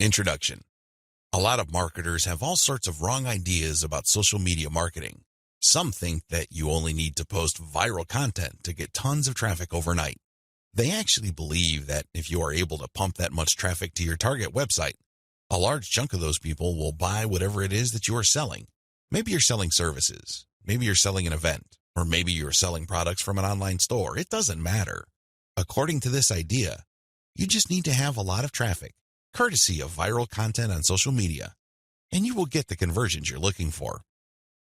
Introduction. A lot of marketers have all sorts of wrong ideas about social media marketing. Some think that you only need to post viral content to get tons of traffic overnight. They actually believe that if you are able to pump that much traffic to your target website, a large chunk of those people will buy whatever it is that you are selling. Maybe you're selling services, maybe you're selling an event, or maybe you're selling products from an online store. It doesn't matter. According to this idea, you just need to have a lot of traffic, courtesy of viral content on social media, and you will get the conversions you're looking for.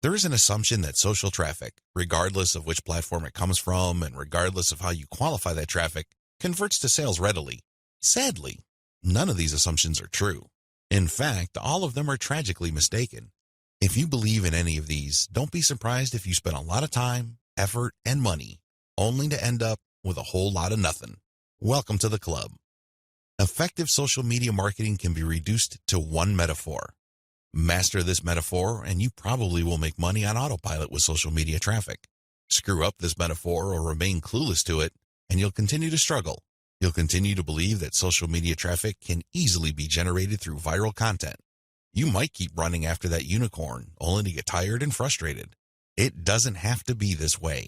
There is an assumption that social traffic, regardless of which platform it comes from and regardless of how you qualify that traffic, converts to sales readily. Sadly, none of these assumptions are true. In fact, all of them are tragically mistaken. If you believe in any of these, don't be surprised if you spend a lot of time, effort, and money, only to end up with a whole lot of nothing. Welcome to the club. Effective social media marketing can be reduced to one metaphor. Master this metaphor, and you probably will make money on autopilot with social media traffic. Screw up this metaphor or remain clueless to it, and you'll continue to struggle. You'll continue to believe that social media traffic can easily be generated through viral content. You might keep running after that unicorn, only to get tired and frustrated. It doesn't have to be this way.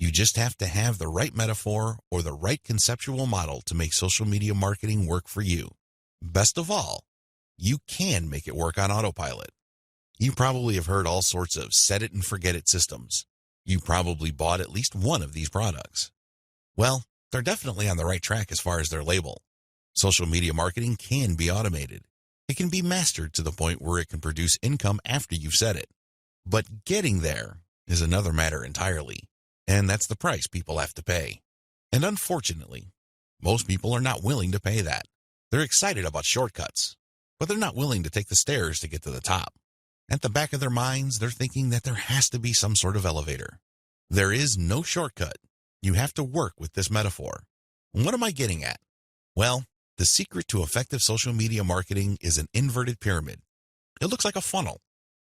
You just have to have the right metaphor or the right conceptual model to make social media marketing work for you. Best of all, you can make it work on autopilot. You probably have heard all sorts of set it and forget it systems. You probably bought at least one of these products. Well, they're definitely on the right track as far as their label. Social media marketing can be automated. It can be mastered to the point where it can produce income after you've set it. But getting there is another matter entirely, and that's the price people have to pay. And unfortunately, most people are not willing to pay that. They're excited about shortcuts, but they're not willing to take the stairs to get to the top. At the back of their minds, they're thinking that there has to be some sort of elevator. There is no shortcut. You have to work with this metaphor. What am I getting at? Well, the secret to effective social media marketing is an inverted pyramid. It looks like a funnel.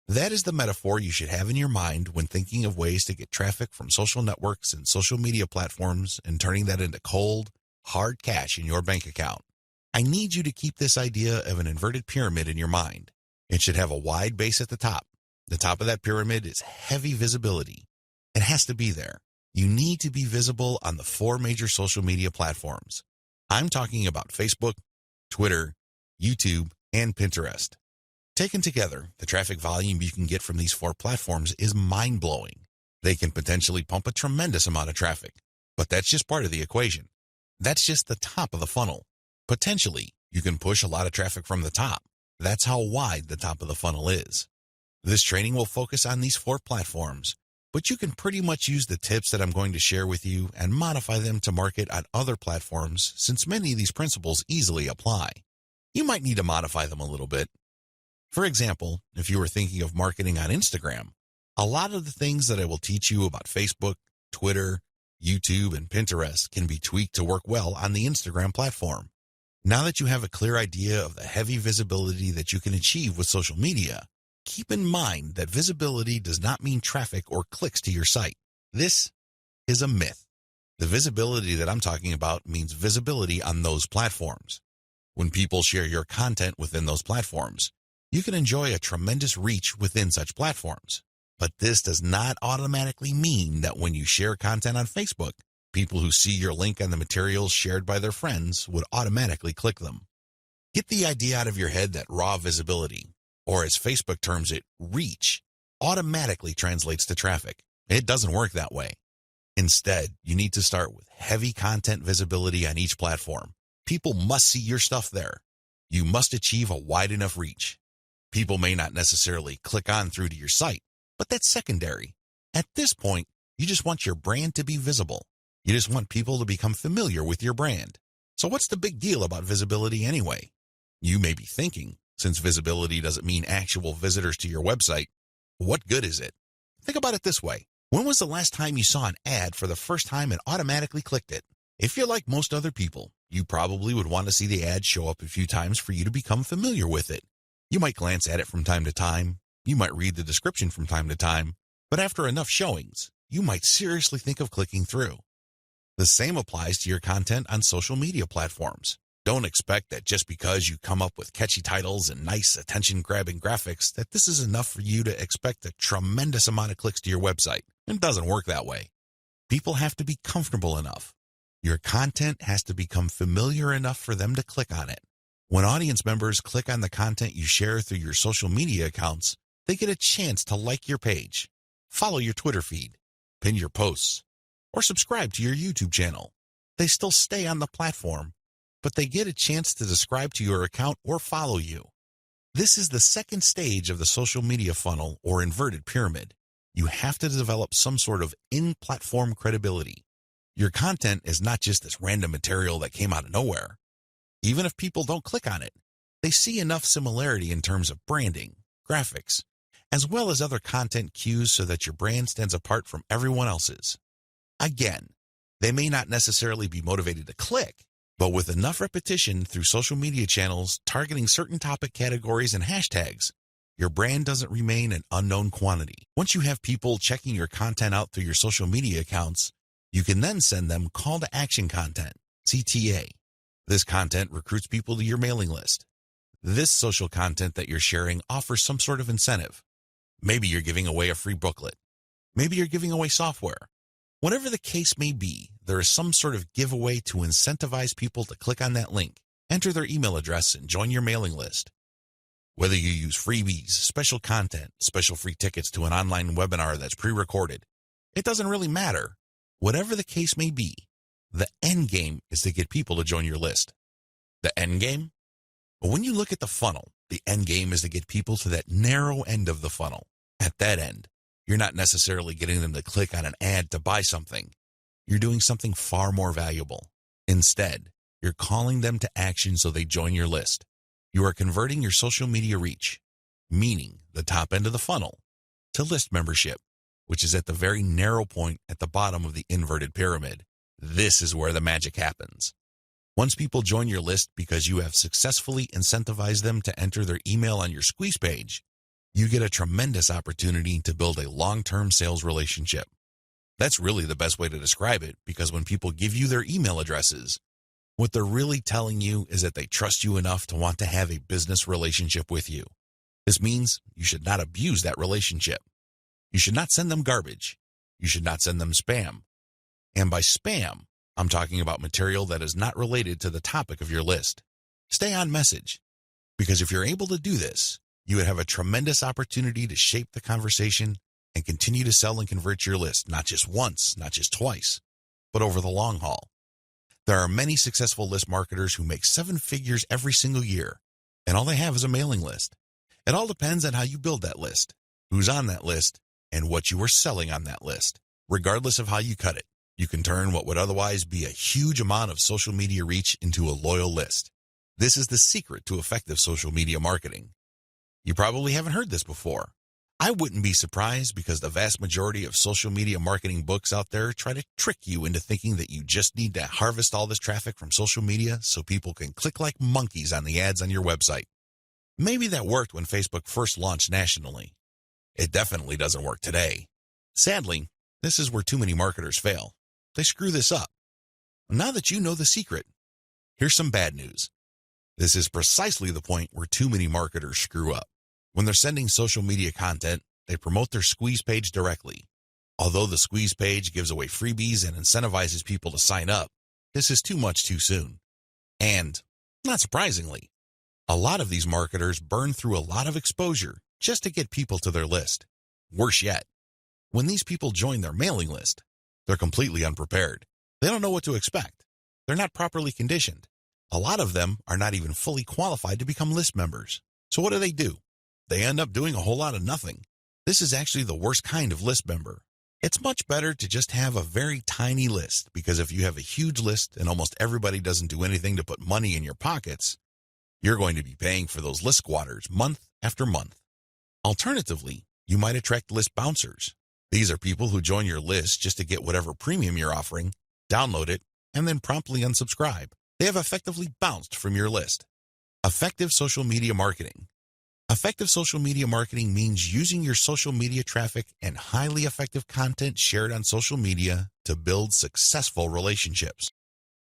That is the metaphor you should have in your mind when thinking of ways to get traffic from social networks and social media platforms and turning that into cold, hard cash in your bank account. I need you to keep this idea of an inverted pyramid in your mind. It should have a wide base at the top. The top of that pyramid is heavy visibility. It has to be there. You need to be visible on the 4 major social media platforms. I'm talking about Facebook, Twitter, YouTube, and Pinterest. Taken together, the traffic volume you can get from these 4 platforms is mind-blowing. They can potentially pump a tremendous amount of traffic, but that's just part of the equation. That's just the top of the funnel. Potentially, you can push a lot of traffic from the top. That's how wide the top of the funnel is. This training will focus on these 4 platforms, but you can pretty much use the tips that I'm going to share with you and modify them to market on other platforms, since many of these principles easily apply. You might need to modify them a little bit. For example, if you were thinking of marketing on Instagram, a lot of the things that I will teach you about Facebook, Twitter, YouTube, and Pinterest can be tweaked to work well on the Instagram platform. Now that you have a clear idea of the heavy visibility that you can achieve with social media, keep in mind that visibility does not mean traffic or clicks to your site. This is a myth. The visibility that I'm talking about means visibility on those platforms. When people share your content within those platforms, you can enjoy a tremendous reach within such platforms. But this does not automatically mean that when you share content on Facebook, people who see your link on the materials shared by their friends would automatically click them. Get the idea out of your head that raw visibility, or as Facebook terms it, reach, automatically translates to traffic. It doesn't work that way. Instead, you need to start with heavy content visibility on each platform. People must see your stuff there. You must achieve a wide enough reach. People may not necessarily click on through to your site, but that's secondary. At this point, you just want your brand to be visible. You just want people to become familiar with your brand. So what's the big deal about visibility anyway? You may be thinking, since visibility doesn't mean actual visitors to your website, what good is it? Think about it this way. When was the last time you saw an ad for the first time and automatically clicked it? If you're like most other people, you probably would want to see the ad show up a few times for you to become familiar with it. You might glance at it from time to time. You might read the description from time to time. But after enough showings, you might seriously think of clicking through. The same applies to your content on social media platforms. Don't expect that just because you come up with catchy titles and nice attention-grabbing graphics that this is enough for you to expect a tremendous amount of clicks to your website. It doesn't work that way. People have to be comfortable enough. Your content has to become familiar enough for them to click on it. When audience members click on the content you share through your social media accounts, they get a chance to like your page, follow your Twitter feed, pin your posts, or subscribe to your YouTube channel. They still stay on the platform, but they get a chance to subscribe to your account or follow you. This is the second stage of the social media funnel or inverted pyramid. You have to develop some sort of in-platform credibility. Your content is not just this random material that came out of nowhere. Even if people don't click on it, they see enough similarity in terms of branding, graphics, as well as other content cues so that your brand stands apart from everyone else's. Again, they may not necessarily be motivated to click, but with enough repetition through social media channels targeting certain topic categories and hashtags, your brand doesn't remain an unknown quantity. Once you have people checking your content out through your social media accounts, you can then send them call to action content, CTA. This content recruits people to your mailing list. This social content that you're sharing offers some sort of incentive. Maybe you're giving away a free booklet. Maybe you're giving away software. Whatever the case may be, there is some sort of giveaway to incentivize people to click on that link, enter their email address, and join your mailing list. Whether you use freebies, special content, special free tickets to an online webinar that's pre-recorded, it doesn't really matter. Whatever the case may be, the end game is to get people to join your list. The end game? But when you look at the funnel, the end game is to get people to that narrow end of the funnel. At that end, you're not necessarily getting them to click on an ad to buy something. You're doing something far more valuable. Instead, you're calling them to action so they join your list. You are converting your social media reach, meaning the top end of the funnel, to list membership, which is at the very narrow point at the bottom of the inverted pyramid. This is where the magic happens. Once people join your list because you have successfully incentivized them to enter their email on your squeeze page, you get a tremendous opportunity to build a long-term sales relationship. That's really the best way to describe it, because when people give you their email addresses, what they're really telling you is that they trust you enough to want to have a business relationship with you. This means you should not abuse that relationship. You should not send them garbage. You should not send them spam. And by spam, I'm talking about material that is not related to the topic of your list. Stay on message, because if you're able to do this, you would have a tremendous opportunity to shape the conversation and continue to sell and convert your list, not just once, not just twice, but over the long haul. There are many successful list marketers who make 7 figures every single year, and all they have is a mailing list. It all depends on how you build that list, who's on that list, and what you are selling on that list. Regardless of how you cut it, you can turn what would otherwise be a huge amount of social media reach into a loyal list. This is the secret to effective social media marketing. You probably haven't heard this before. I wouldn't be surprised, because the vast majority of social media marketing books out there try to trick you into thinking that you just need to harvest all this traffic from social media so people can click like monkeys on the ads on your website. Maybe that worked when Facebook first launched nationally. It definitely doesn't work today. Sadly, this is where too many marketers fail. They screw this up. Now that you know the secret, here's some bad news. This is precisely the point where too many marketers screw up. When they're sending social media content, they promote their squeeze page directly. Although the squeeze page gives away freebies and incentivizes people to sign up, this is too much too soon. And, not surprisingly, a lot of these marketers burn through a lot of exposure just to get people to their list. Worse yet, when these people join their mailing list, they're completely unprepared. They don't know what to expect. They're not properly conditioned. A lot of them are not even fully qualified to become list members. So what do? They end up doing a whole lot of nothing. This is actually the worst kind of list member. It's much better to just have a very tiny list, because if you have a huge list and almost everybody doesn't do anything to put money in your pockets, you're going to be paying for those list squatters month after month. Alternatively, you might attract list bouncers. These are people who join your list just to get whatever premium you're offering, download it, and then promptly unsubscribe. They have effectively bounced from your list. Effective social media marketing. Effective social media marketing means using your social media traffic and highly effective content shared on social media to build successful relationships.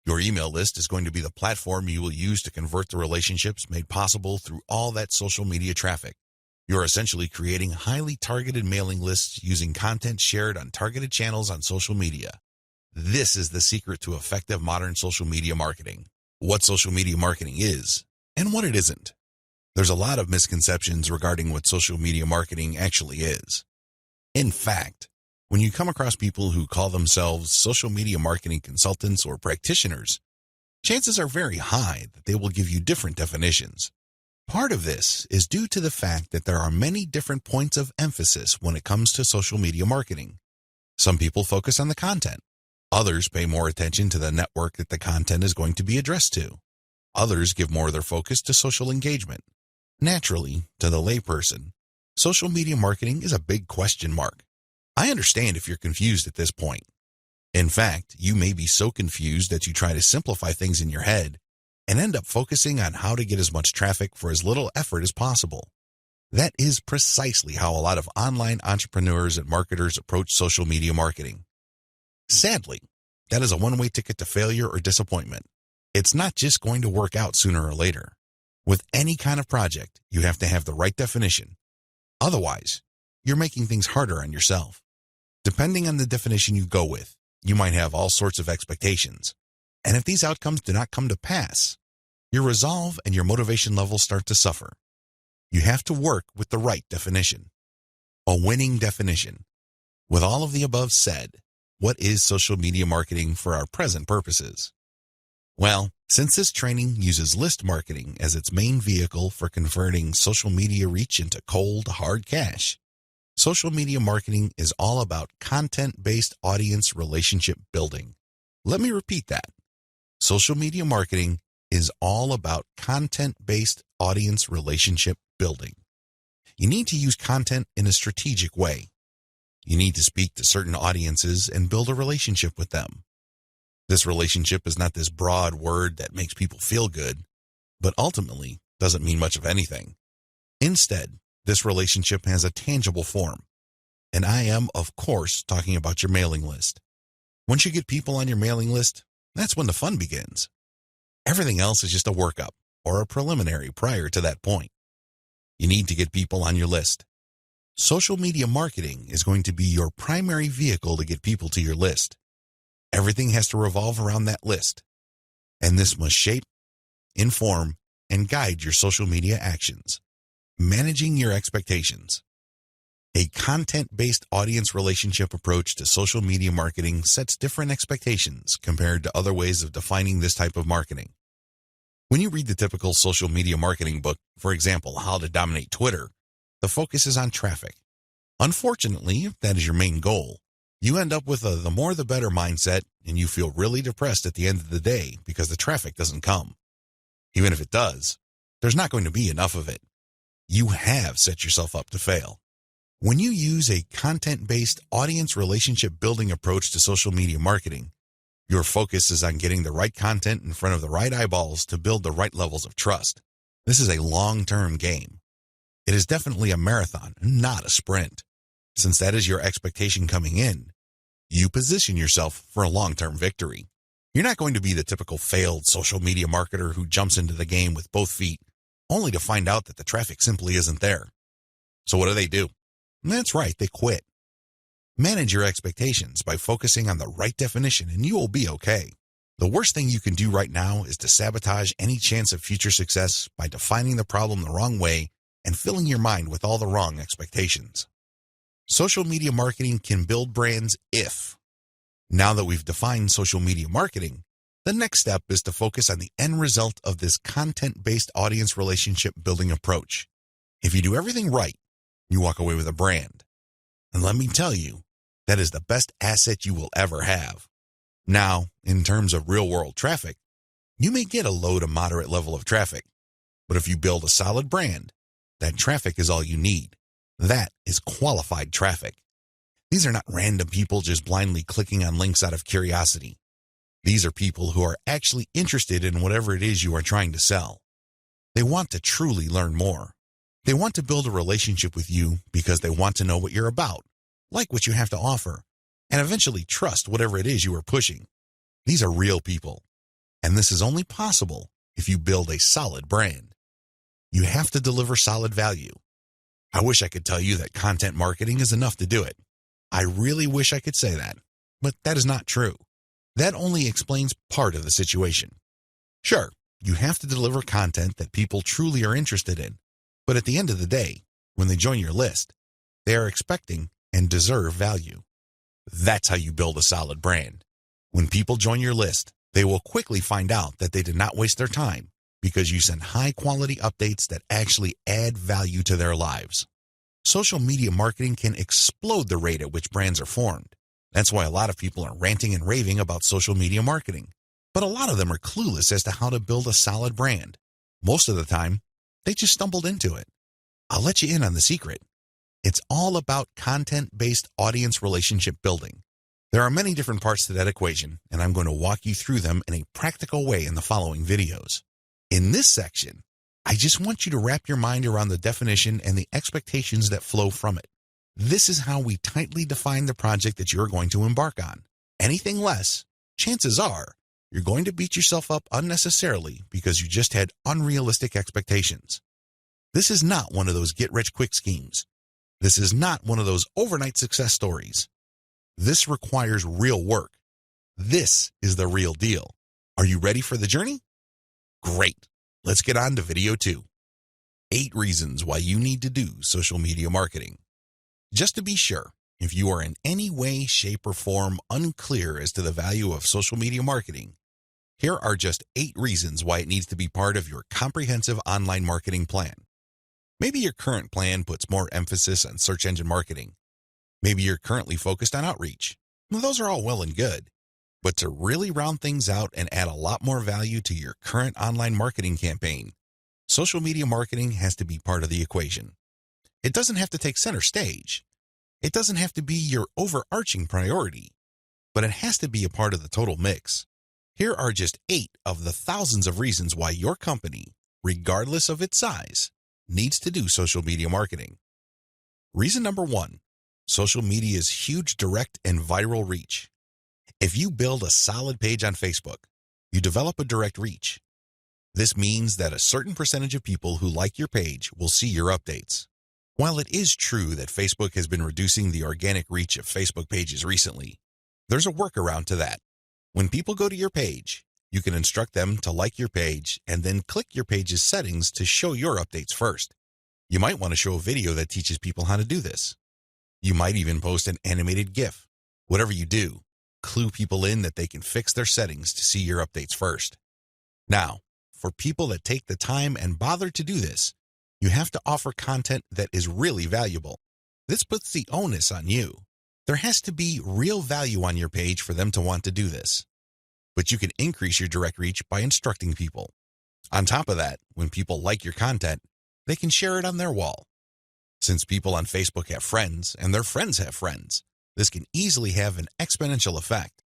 Your email list is going to be the platform you will use to convert the relationships made possible through all that social media traffic. You're essentially creating highly targeted mailing lists using content shared on targeted channels on social media. This is the secret to effective modern social media marketing. What social media marketing is and what it isn't. There's a lot of misconceptions regarding what social media marketing actually is. In fact, when you come across people who call themselves social media marketing consultants or practitioners, chances are very high that they will give you different definitions. Part of this is due to the fact that there are many different points of emphasis when it comes to social media marketing. Some people focus on the content. Others pay more attention to the network that the content is going to be addressed to. Others give more of their focus to social engagement. Naturally, to the layperson, social media marketing is a big question mark. I understand if you're confused at this point. In fact, you may be so confused that you try to simplify things in your head and end up focusing on how to get as much traffic for as little effort as possible. That is precisely how a lot of online entrepreneurs and marketers approach social media marketing. Sadly, that is a one-way ticket to failure or disappointment. It's not just going to work out sooner or later. With any kind of project, you have to have the right definition. Otherwise, you're making things harder on yourself. Depending on the definition you go with, you might have all sorts of expectations. And if these outcomes do not come to pass, your resolve and your motivation levels start to suffer. You have to work with the right definition. A winning definition. With all of the above said, what is social media marketing for our present purposes? Well, since this training uses list marketing as its main vehicle for converting social media reach into cold, hard cash, social media marketing is all about content-based audience relationship building. Let me repeat that. Social media marketing is all about content-based audience relationship building. You need to use content in a strategic way. You need to speak to certain audiences and build a relationship with them. This relationship is not this broad word that makes people feel good, but ultimately doesn't mean much of anything. Instead, this relationship has a tangible form. And I am, of course, talking about your mailing list. Once you get people on your mailing list, that's when the fun begins. Everything else is just a workup or a preliminary prior to that point. You need to get people on your list. Social media marketing is going to be your primary vehicle to get people to your list. Everything has to revolve around that list. And this must shape, inform, and guide your social media actions. Managing your expectations. A content-based audience relationship approach to social media marketing sets different expectations compared to other ways of defining this type of marketing. When you read the typical social media marketing book, for example, How to Dominate Twitter, the focus is on traffic. Unfortunately, if that is your main goal, you end up with a the more the better mindset and you feel really depressed at the end of the day because the traffic doesn't come. Even if it does, there's not going to be enough of it. You have set yourself up to fail. When you use a content-based audience relationship building approach to social media marketing, your focus is on getting the right content in front of the right eyeballs to build the right levels of trust. This is a long-term game. It is definitely a marathon, not a sprint. Since that is your expectation coming in, you position yourself for a long-term victory. You're not going to be the typical failed social media marketer who jumps into the game with both feet, only to find out that the traffic simply isn't there. So what do? That's right, they quit. Manage your expectations by focusing on the right definition and you will be okay. The worst thing you can do right now is to sabotage any chance of future success by defining the problem the wrong way and filling your mind with all the wrong expectations. Social media marketing can build brands if. Now that we've defined social media marketing, the next step is to focus on the end result of this content-based audience relationship building approach. If you do everything right, you walk away with a brand. And let me tell you, that is the best asset you will ever have. Now, in terms of real-world traffic, you may get a low to moderate level of traffic. But if you build a solid brand, that traffic is all you need. That is qualified traffic. These are not random people just blindly clicking on links out of curiosity. These are people who are actually interested in whatever it is you are trying to sell. They want to truly learn more. They want to build a relationship with you because they want to know what you're about, like what you have to offer, and eventually trust whatever it is you are pushing. These are real people. And this is only possible if you build a solid brand. You have to deliver solid value. I wish I could tell you that content marketing is enough to do it. I really wish I could say that, but that is not true. That only explains part of the situation. Sure, you have to deliver content that people truly are interested in, but at the end of the day, when they join your list, they are expecting and deserve value. That's how you build a solid brand. When people join your list, they will quickly find out that they did not waste their time because you send high-quality updates that actually add value to their lives. Social media marketing can explode the rate at which brands are formed. That's why a lot of people are ranting and raving about social media marketing. But a lot of them are clueless as to how to build a solid brand. Most of the time, they just stumbled into it. I'll let you in on the secret. It's all about content-based audience relationship building. There are many different parts to that equation, and I'm going to walk you through them in a practical way in the following videos. In this section, I just want you to wrap your mind around the definition and the expectations that flow from it. This is how we tightly define the project that you're going to embark on. Anything less, chances are, you're going to beat yourself up unnecessarily because you just had unrealistic expectations. This is not one of those get-rich-quick schemes. This is not one of those overnight success stories. This requires real work. This is the real deal. Are you ready for the journey? Great. Let's get on to video 2. 8 reasons why you need to do social media marketing. Just to be sure, if you are in any way, shape, or form unclear as to the value of social media marketing, here are just 8 reasons why it needs to be part of your comprehensive online marketing plan. Maybe your current plan puts more emphasis on search engine marketing. Maybe you're currently focused on outreach. Well, those are all well and good. But to really round things out and add a lot more value to your current online marketing campaign, social media marketing has to be part of the equation. It doesn't have to take center stage. It doesn't have to be your overarching priority, but it has to be a part of the total mix. Here are just 8 of the thousands of reasons why your company, regardless of its size, needs to do social media marketing. Reason number 1, social media's huge direct and viral reach. If you build a solid page on Facebook, you develop a direct reach. This means that a certain percentage of people who like your page will see your updates. While it is true that Facebook has been reducing the organic reach of Facebook pages recently, there's a workaround to that. When people go to your page, you can instruct them to like your page and then click your page's settings to show your updates first. You might want to show a video that teaches people how to do this. You might even post an animated GIF. Whatever you do, clue people in that they can fix their settings to see your updates first. Now, for people that take the time and bother to do this, you have to offer content that is really valuable. This puts the onus on you. There has to be real value on your page for them to want to do this. But you can increase your direct reach by instructing people. On top of that, when people like your content, they can share it on their wall. Since people on Facebook have friends and their friends have friends, this can easily have an exponential effect.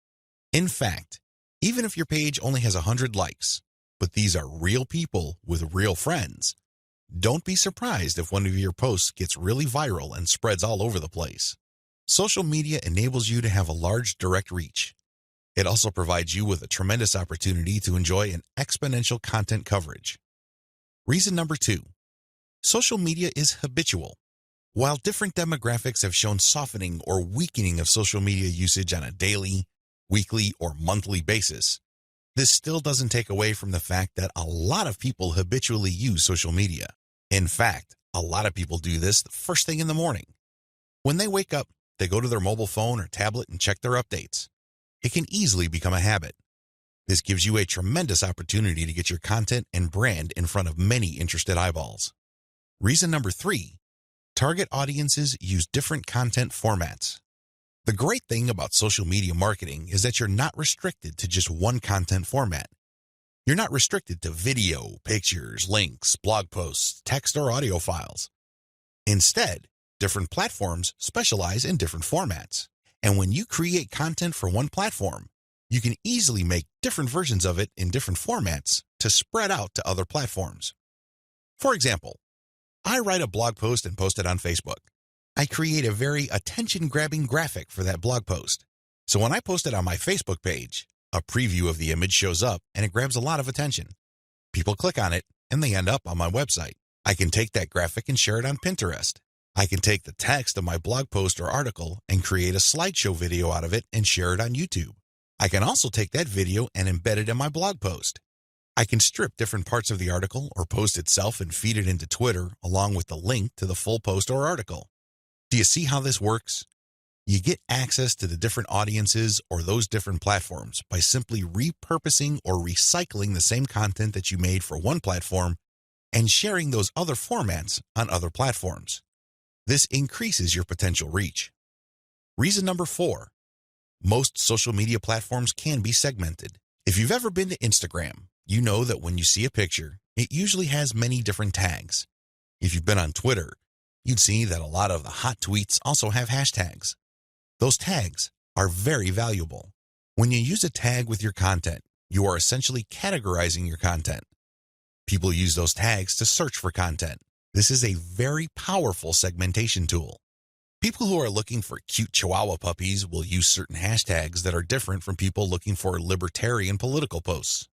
In fact, even if your page only has 100 likes, but these are real people with real friends, don't be surprised if one of your posts gets really viral and spreads all over the place. Social media enables you to have a large direct reach. It also provides you with a tremendous opportunity to enjoy an exponential content coverage. Reason number 2, social media is habitual. While different demographics have shown softening or weakening of social media usage on a daily, weekly, or monthly basis, this still doesn't take away from the fact that a lot of people habitually use social media. In fact, a lot of people do this the first thing in the morning. When they wake up, they go to their mobile phone or tablet and check their updates. It can easily become a habit. This gives you a tremendous opportunity to get your content and brand in front of many interested eyeballs. Reason number 3, target audiences use different content formats. The great thing about social media marketing is that you're not restricted to just one content format. You're not restricted to video, pictures, links, blog posts, text, or audio files. Instead, different platforms specialize in different formats. And when you create content for one platform, you can easily make different versions of it in different formats to spread out to other platforms. For example, I write a blog post and post it on Facebook. I create a very attention-grabbing graphic for that blog post. So when I post it on my Facebook page, A preview of the image shows up and it grabs a lot of attention. People click on it and they end up on my website. I can take that graphic and share it on Pinterest. I can take the text of my blog post or article and create a slideshow video out of it and share it on YouTube. I can also take that video and embed it in my blog post. I can strip different parts of the article or post itself and feed it into Twitter along with the link to the full post or article. Do you see how this works? You get access to the different audiences or those different platforms by simply repurposing or recycling the same content that you made for one platform and sharing those other formats on other platforms. This increases your potential reach. Reason number 4, most social media platforms can be segmented. If you've ever been to Instagram, you know that when you see a picture, it usually has many different tags. If you've been on Twitter, you'd see that a lot of the hot tweets also have hashtags. Those tags are very valuable. When you use a tag with your content, you are essentially categorizing your content. People use those tags to search for content. This is a very powerful segmentation tool. People who are looking for cute Chihuahua puppies will use certain hashtags that are different from people looking for libertarian political posts.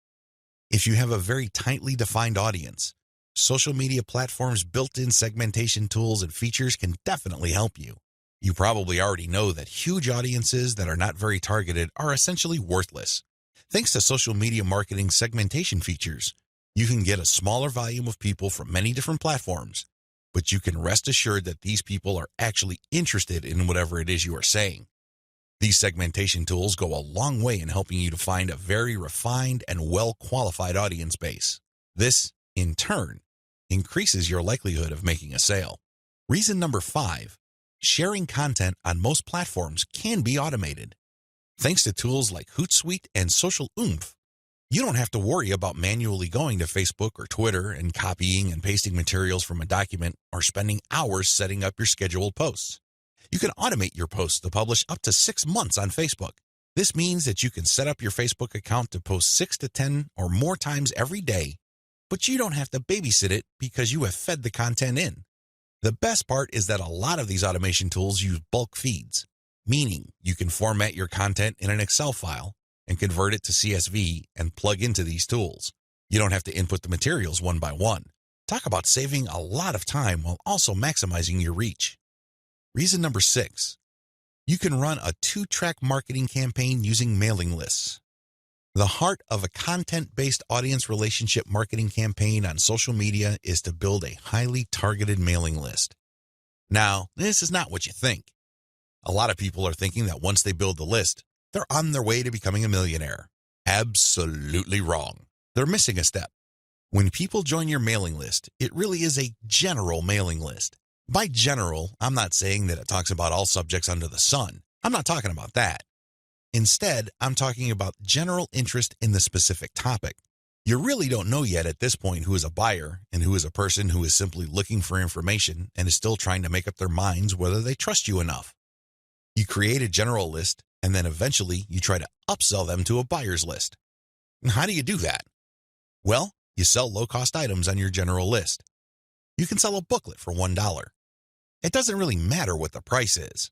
If you have a very tightly defined audience, social media platforms' built-in segmentation tools and features can definitely help you. You probably already know that huge audiences that are not very targeted are essentially worthless. Thanks to social media marketing segmentation features, you can get a smaller volume of people from many different platforms, but you can rest assured that these people are actually interested in whatever it is you are saying. These segmentation tools go a long way in helping you to find a very refined and well-qualified audience base. This, in turn, increases your likelihood of making a sale. Reason number 5, sharing content on most platforms can be automated. Thanks to tools like Hootsuite and Social Oomph, you don't have to worry about manually going to Facebook or Twitter and copying and pasting materials from a document or spending hours setting up your scheduled posts. You can automate your posts to publish up to 6 months on Facebook. This means that you can set up your Facebook account to post 6 to 10 or more times every day, but you don't have to babysit it because you have fed the content in. The best part is that a lot of these automation tools use bulk feeds, meaning you can format your content in an Excel file and convert it to CSV and plug into these tools. You don't have to input the materials one by one. Talk about saving a lot of time while also maximizing your reach. Reason number 6, you can run a 2-track marketing campaign using mailing lists. The heart of a content-based audience relationship marketing campaign on social media is to build a highly targeted mailing list. Now, this is not what you think. A lot of people are thinking that once they build the list, they're on their way to becoming a millionaire. Absolutely wrong. They're missing a step. When people join your mailing list, it really is a general mailing list. By general, I'm not saying that it talks about all subjects under the sun. I'm not talking about that. Instead, I'm talking about general interest in the specific topic. You really don't know yet at this point who is a buyer and who is a person who is simply looking for information and is still trying to make up their minds whether they trust you enough. You create a general list, and then eventually you try to upsell them to a buyer's list. And how do you do that? Well, you sell low-cost items on your general list. You can sell a booklet for $1. It doesn't really matter what the price is.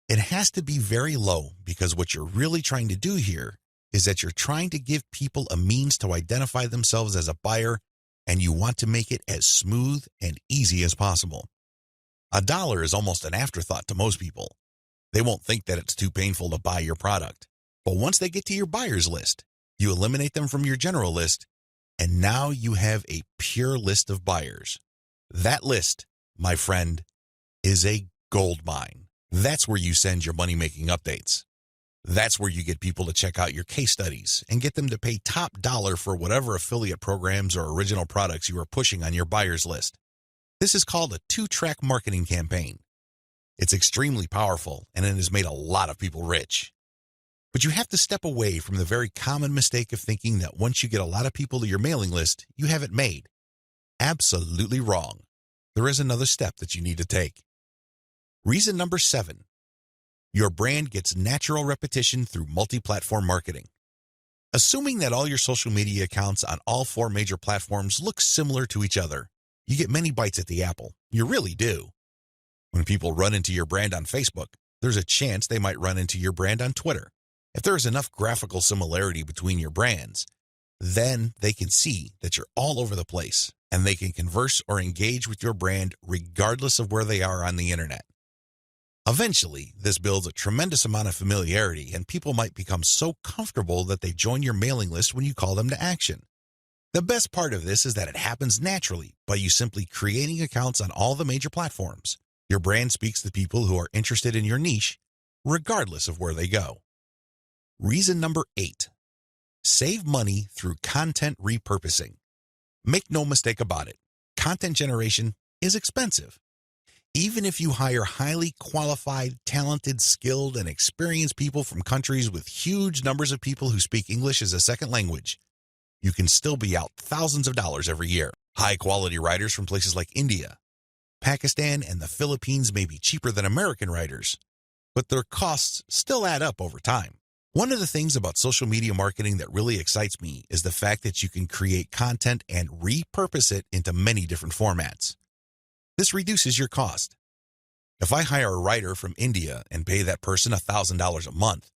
It has to be very low because what you're really trying to do here is that you're trying to give people a means to identify themselves as a buyer, and you want to make it as smooth and easy as possible. $1 is almost an afterthought to most people. They won't think that it's too painful to buy your product. But once they get to your buyer's list, you eliminate them from your general list, and now you have a pure list of buyers. That list, my friend, is a gold mine. That's where you send your money-making updates. That's where you get people to check out your case studies and get them to pay top dollar for whatever affiliate programs or original products you are pushing on your buyer's list. This is called a 2-track marketing campaign. It's extremely powerful, and it has made a lot of people rich. But you have to step away from the very common mistake of thinking that once you get a lot of people to your mailing list, you have it made. Absolutely wrong. There is another step that you need to take. Reason number 7, your brand gets natural repetition through multi-platform marketing. Assuming that all your social media accounts on all 4 major platforms look similar to each other, you get many bites at the apple. You really do. When people run into your brand on Facebook, there's a chance they might run into your brand on Twitter. If there is enough graphical similarity between your brands, then they can see that you're all over the place and they can converse or engage with your brand regardless of where they are on the internet. Eventually, this builds a tremendous amount of familiarity and people might become so comfortable that they join your mailing list when you call them to action. The best part of this is that it happens naturally by you simply creating accounts on all the major platforms. Your brand speaks to people who are interested in your niche, regardless of where they go. Reason number 8. Save money through content repurposing. Make no mistake about it, content generation is expensive. Even if you hire highly qualified, talented, skilled, and experienced people from countries with huge numbers of people who speak English as a second language, you can still be out thousands of dollars every year. High-quality writers from places like India, Pakistan, and the Philippines may be cheaper than American writers, but their costs still add up over time. One of the things about social media marketing that really excites me is the fact that you can create content and repurpose it into many different formats. This reduces your cost. If I hire a writer from India and pay that person $1,000 a month,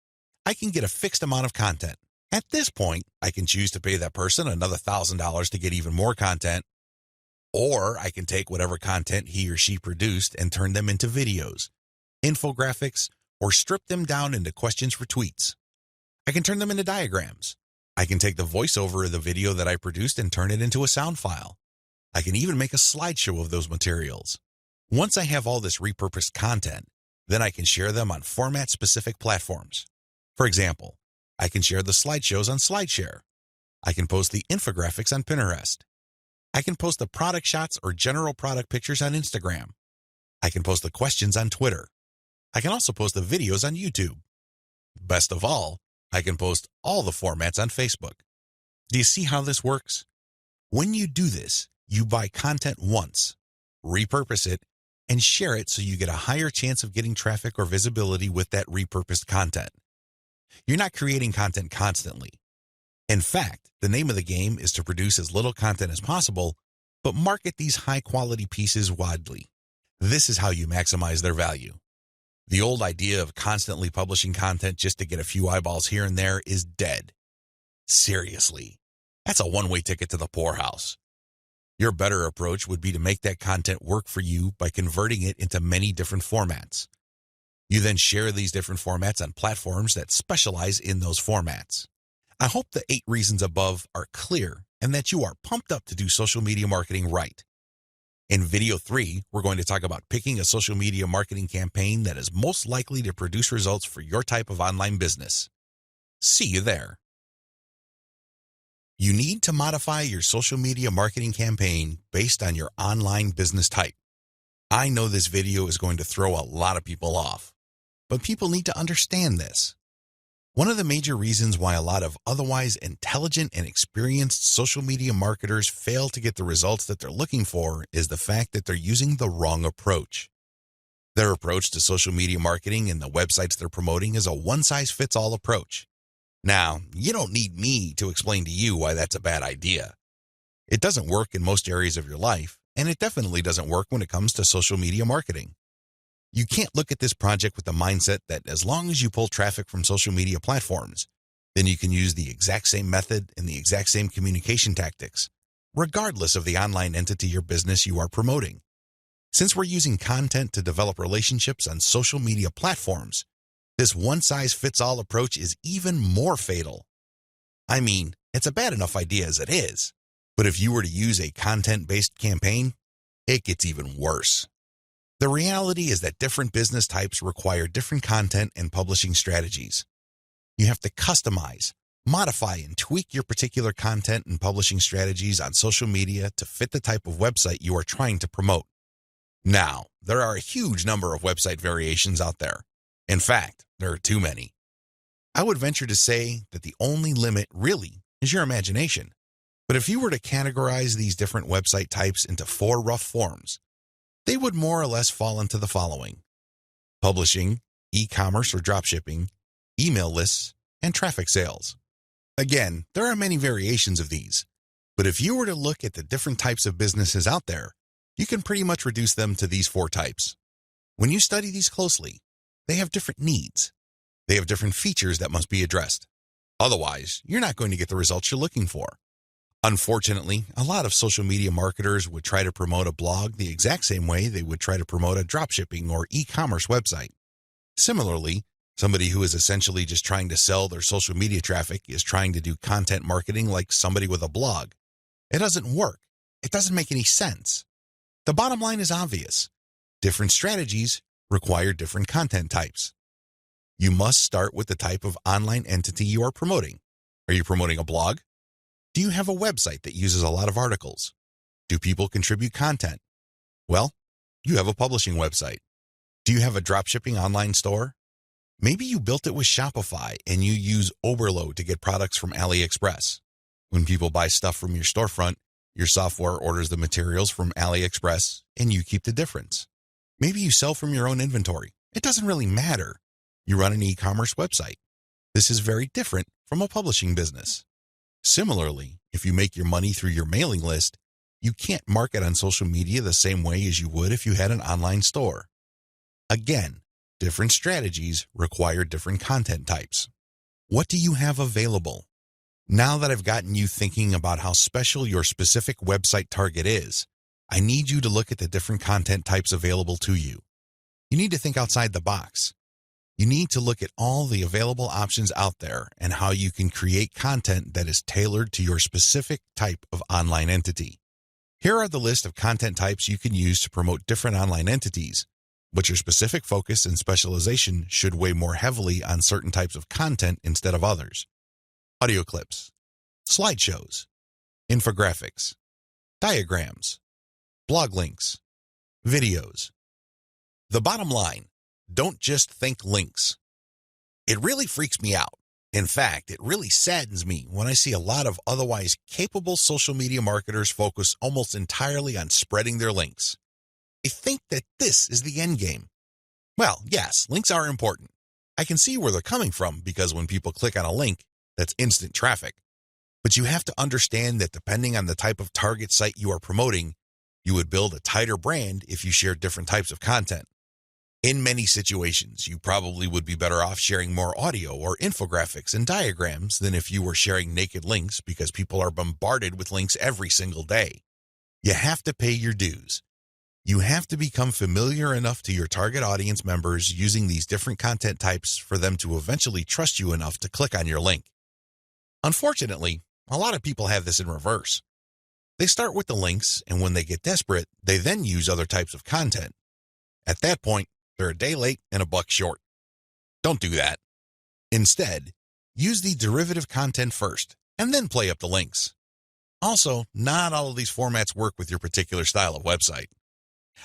I can get a fixed amount of content. At this point, I can choose to pay that person another $1,000 to get even more content, or I can take whatever content he or she produced and turn them into videos, infographics, or strip them down into questions for tweets. I can turn them into diagrams. I can take the voiceover of the video that I produced and turn it into a sound file. I can even make a slideshow of those materials. Once I have all this repurposed content, then I can share them on format-specific platforms. For example, I can share the slideshows on SlideShare. I can post the infographics on Pinterest. I can post the product shots or general product pictures on Instagram. I can post the questions on Twitter. I can also post the videos on YouTube. Best of all, I can post all the formats on Facebook. Do you see how this works? When you do this, you buy content once, repurpose it, and share it so you get a higher chance of getting traffic or visibility with that repurposed content. You're not creating content constantly. In fact, the name of the game is to produce as little content as possible, but market these high-quality pieces widely. This is how you maximize their value. The old idea of constantly publishing content just to get a few eyeballs here and there is dead. Seriously, that's a one-way ticket to the poorhouse. Your better approach would be to make that content work for you by converting it into many different formats. You then share these different formats on platforms that specialize in those formats. I hope the 8 reasons above are clear and that you are pumped up to do social media marketing right. In video 3, we're going to talk about picking a social media marketing campaign that is most likely to produce results for your type of online business. See you there. You need to modify your social media marketing campaign based on your online business type. I know this video is going to throw a lot of people off, but people need to understand this. One of the major reasons why a lot of otherwise intelligent and experienced social media marketers fail to get the results that they're looking for is the fact that they're using the wrong approach. Their approach to social media marketing and the websites they're promoting is a one-size-fits-all approach. Now, you don't need me to explain to you why that's a bad idea. It doesn't work in most areas of your life, and it definitely doesn't work when it comes to social media marketing. You can't look at this project with the mindset that as long as you pull traffic from social media platforms, then you can use the exact same method and the exact same communication tactics, regardless of the online entity or business you are promoting. Since we're using content to develop relationships on social media platforms, this one-size-fits-all approach is even more fatal. I mean, it's a bad enough idea as it is, but if you were to use a content-based campaign, it gets even worse. The reality is that different business types require different content and publishing strategies. You have to customize, modify, and tweak your particular content and publishing strategies on social media to fit the type of website you are trying to promote. Now, there are a huge number of website variations out there. In fact, there are too many. I would venture to say that the only limit really is your imagination. But if you were to categorize these different website types into 4 rough forms, they would more or less fall into the following: publishing, e-commerce or dropshipping, email lists, and traffic sales. Again, there are many variations of these, but if you were to look at the different types of businesses out there, you can pretty much reduce them to these 4 types. When you study these closely, they have different needs. They have different features that must be addressed. Otherwise, you're not going to get the results you're looking for. Unfortunately, a lot of social media marketers would try to promote a blog the exact same way they would try to promote a dropshipping or e-commerce website. Similarly, somebody who is essentially just trying to sell their social media traffic is trying to do content marketing like somebody with a blog. It doesn't work. It doesn't make any sense. The bottom line is obvious. Different strategies require different content types. You must start with the type of online entity you are promoting. Are you promoting a blog? Do you have a website that uses a lot of articles? Do people contribute content? Well, you have a publishing website. Do you have a dropshipping online store? Maybe you built it with Shopify and you use Oberlo to get products from AliExpress. When people buy stuff from your storefront, your software orders the materials from AliExpress and you keep the difference. Maybe you sell from your own inventory. It doesn't really matter. You run an e-commerce website. This is very different from a publishing business. Similarly, if you make your money through your mailing list, you can't market on social media the same way as you would if you had an online store. Again, different strategies require different content types. What do you have available? Now that I've gotten you thinking about how special your specific website target is, I need you to look at the different content types available to you. You need to think outside the box. You need to look at all the available options out there and how you can create content that is tailored to your specific type of online entity. Here are the list of content types you can use to promote different online entities, but your specific focus and specialization should weigh more heavily on certain types of content instead of others. Audio clips, slideshows, infographics, diagrams, blog links, videos. The bottom line, don't just think links. It really freaks me out. In fact, it really saddens me when I see a lot of otherwise capable social media marketers focus almost entirely on spreading their links. They think that this is the end game. Well, yes, links are important. I can see where they're coming from because when people click on a link, that's instant traffic. But you have to understand that depending on the type of target site you are promoting, you would build a tighter brand if you share different types of content. In many situations, you probably would be better off sharing more audio or infographics and diagrams than if you were sharing naked links because people are bombarded with links every single day. You have to pay your dues. You have to become familiar enough to your target audience members using these different content types for them to eventually trust you enough to click on your link. Unfortunately, a lot of people have this in reverse. They start with the links, and when they get desperate, they then use other types of content. At that point, they're a day late and a buck short. Don't do that. Instead, use the derivative content first, and then play up the links. Also, not all of these formats work with your particular style of website.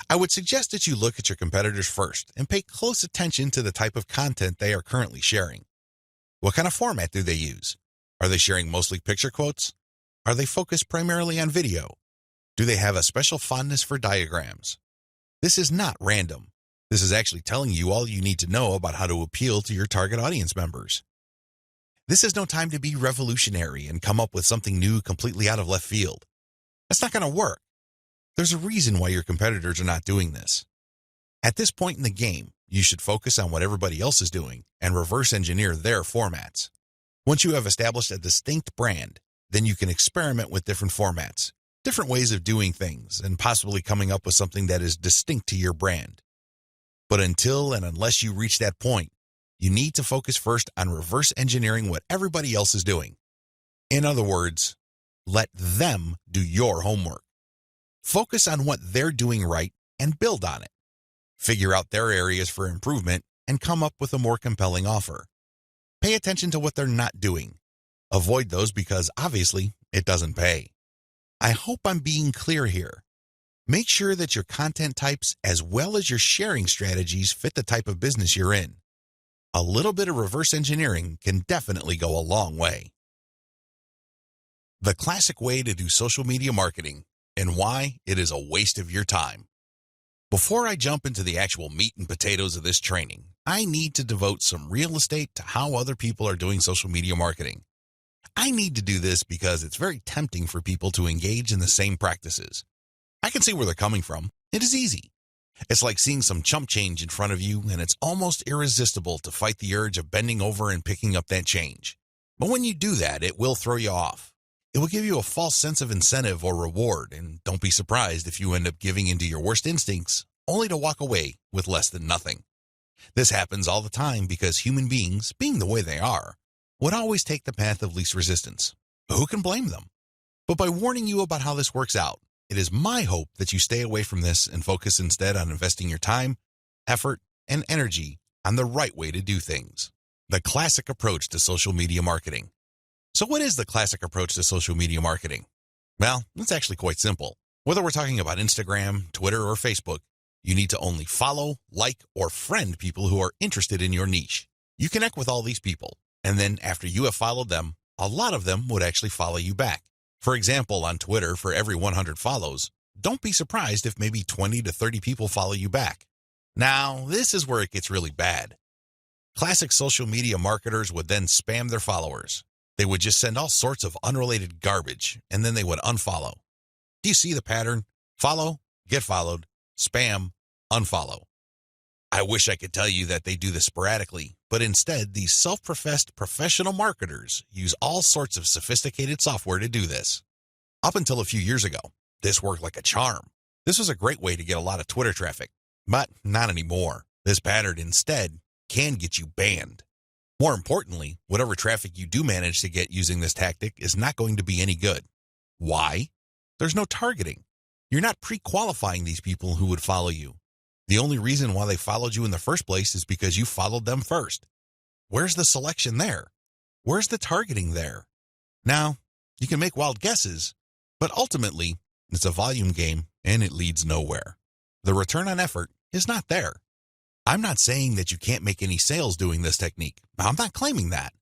I would suggest that you look at your competitors first and pay close attention to the type of content they are currently sharing. What kind of format do they use? Are they sharing mostly picture quotes? Are they focused primarily on video? Do they have a special fondness for diagrams? This is not random. This is actually telling you all you need to know about how to appeal to your target audience members. This is no time to be revolutionary and come up with something new completely out of left field. That's not going to work. There's a reason why your competitors are not doing this. At this point in the game, you should focus on what everybody else is doing and reverse engineer their formats. Once you have established a distinct brand, then you can experiment with different formats, different ways of doing things, and possibly coming up with something that is distinct to your brand. But until and unless you reach that point, you need to focus first on reverse engineering what everybody else is doing. In other words, let them do your homework. Focus on what they're doing right and build on it. Figure out their areas for improvement and come up with a more compelling offer. Pay attention to what they're not doing. Avoid those because obviously it doesn't pay. I hope I'm being clear here. Make sure that your content types as well as your sharing strategies fit the type of business you're in. A little bit of reverse engineering can definitely go a long way. The classic way to do social media marketing and why it is a waste of your time. Before I jump into the actual meat and potatoes of this training, I need to devote some real estate to how other people are doing social media marketing. I need to do this because it's very tempting for people to engage in the same practices. I can see where they're coming from. It is easy. It's like seeing some chump change in front of you, and it's almost irresistible to fight the urge of bending over and picking up that change. But when you do that, it will throw you off. It will give you a false sense of incentive or reward, and don't be surprised if you end up giving into your worst instincts, only to walk away with less than nothing. This happens all the time because human beings, being the way they are, would always take the path of least resistance. Who can blame them? But by warning you about how this works out, it is my hope that you stay away from this and focus instead on investing your time, effort, and energy on the right way to do things. The classic approach to social media marketing. So what is the classic approach to social media marketing? Well, it's actually quite simple. Whether we're talking about Instagram, Twitter, or Facebook, you need to only follow, like, or friend people who are interested in your niche. You connect with all these people, and then after you have followed them, a lot of them would actually follow you back. For example, on Twitter, for every 100 follows, don't be surprised if maybe 20 to 30 people follow you back. Now, this is where it gets really bad. Classic social media marketers would then spam their followers. They would just send all sorts of unrelated garbage, and then they would unfollow. Do you see the pattern? Follow, get followed, spam, unfollow. I wish I could tell you that they do this sporadically, but instead, these self-professed professional marketers use all sorts of sophisticated software to do this. Up until a few years ago, this worked like a charm. This was a great way to get a lot of Twitter traffic, but not anymore. This pattern instead can get you banned. More importantly, whatever traffic you do manage to get using this tactic is not going to be any good. Why? There's no targeting. You're not pre-qualifying these people who would follow you. The only reason why they followed you in the first place is because you followed them first. Where's the selection there? Where's the targeting there? Now, you can make wild guesses, but ultimately, it's a volume game and it leads nowhere. The return on effort is not there. I'm not saying that you can't make any sales doing this technique. I'm not claiming that.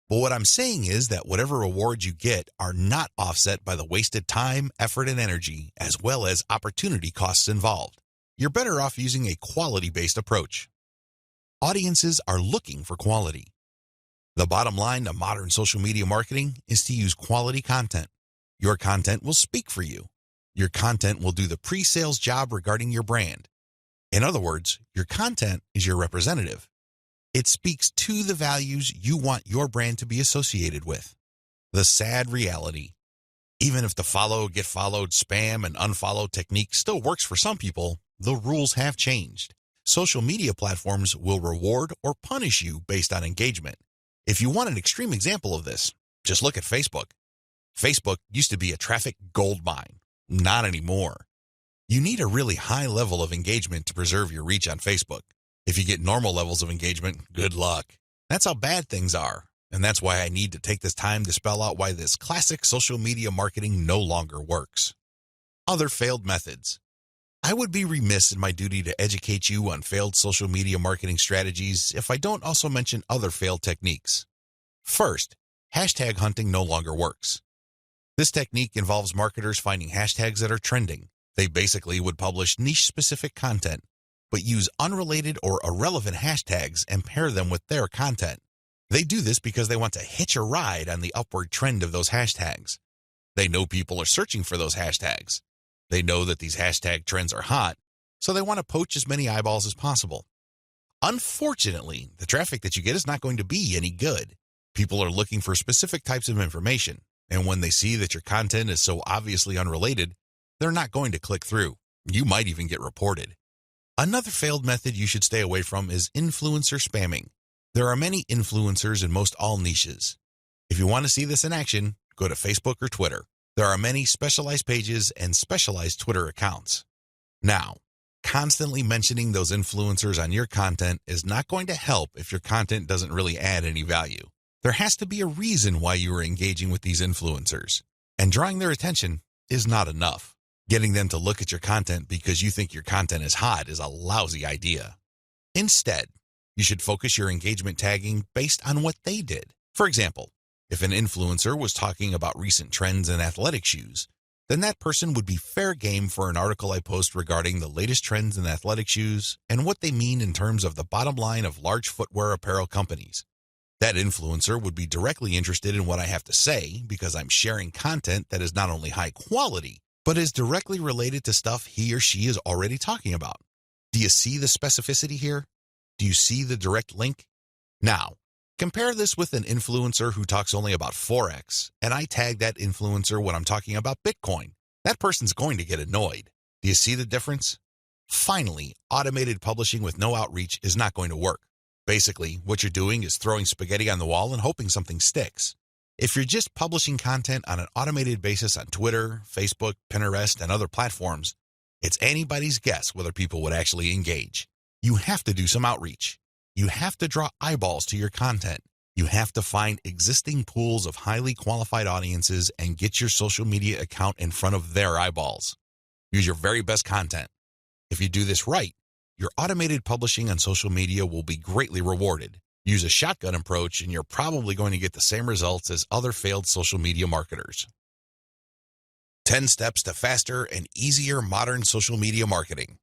But what I'm saying is that whatever rewards you get are not offset by the wasted time, effort, and energy, as well as opportunity costs involved. You're better off using a quality-based approach. Audiences are looking for quality. The bottom line to modern social media marketing is to use quality content. Your content will speak for you. Your content will do the pre-sales job regarding your brand. In other words, your content is your representative. It speaks to the values you want your brand to be associated with. The sad reality, even if the follow, get followed, spam, and unfollow technique still works for some people, the rules have changed. Social media platforms will reward or punish you based on engagement. If you want an extreme example of this, just look at Facebook. Facebook used to be a traffic goldmine. Not anymore. You need a really high level of engagement to preserve your reach on Facebook. If you get normal levels of engagement, good luck. That's how bad things are, and that's why I need to take this time to spell out why this classic social media marketing no longer works. Other failed methods. I would be remiss in my duty to educate you on failed social media marketing strategies if I don't also mention other failed techniques. First, hashtag hunting no longer works. This technique involves marketers finding hashtags that are trending. They basically would publish niche-specific content, but use unrelated or irrelevant hashtags and pair them with their content. They do this because they want to hitch a ride on the upward trend of those hashtags. They know people are searching for those hashtags. They know that these hashtag trends are hot, so they want to poach as many eyeballs as possible. Unfortunately, the traffic that you get is not going to be any good. People are looking for specific types of information, and when they see that your content is so obviously unrelated, they're not going to click through. You might even get reported. Another failed method you should stay away from is influencer spamming. There are many influencers in most all niches. If you want to see this in action, go to Facebook or Twitter. There are many specialized pages and specialized Twitter accounts. Now, constantly mentioning those influencers on your content is not going to help if your content doesn't really add any value. There has to be a reason why you are engaging with these influencers, and drawing their attention is not enough. Getting them to look at your content because you think your content is hot is a lousy idea. Instead, you should focus your engagement tagging based on what they did. For example, if an influencer was talking about recent trends in athletic shoes, then that person would be fair game for an article I post regarding the latest trends in athletic shoes and what they mean in terms of the bottom line of large footwear apparel companies. That influencer would be directly interested in what I have to say because I'm sharing content that is not only high quality, but is directly related to stuff he or she is already talking about. Do you see the specificity here? Do you see the direct link? Now, compare this with an influencer who talks only about Forex, and I tag that influencer when I'm talking about Bitcoin. That person's going to get annoyed. Do you see the difference? Finally, automated publishing with no outreach is not going to work. Basically, what you're doing is throwing spaghetti on the wall and hoping something sticks. If you're just publishing content on an automated basis on Twitter, Facebook, Pinterest, and other platforms, it's anybody's guess whether people would actually engage. You have to do some outreach. You have to draw eyeballs to your content. You have to find existing pools of highly qualified audiences and get your social media account in front of their eyeballs. Use your very best content. If you do this right, your automated publishing on social media will be greatly rewarded. Use a shotgun approach and you're probably going to get the same results as other failed social media marketers. 10 steps to faster and easier modern social media marketing.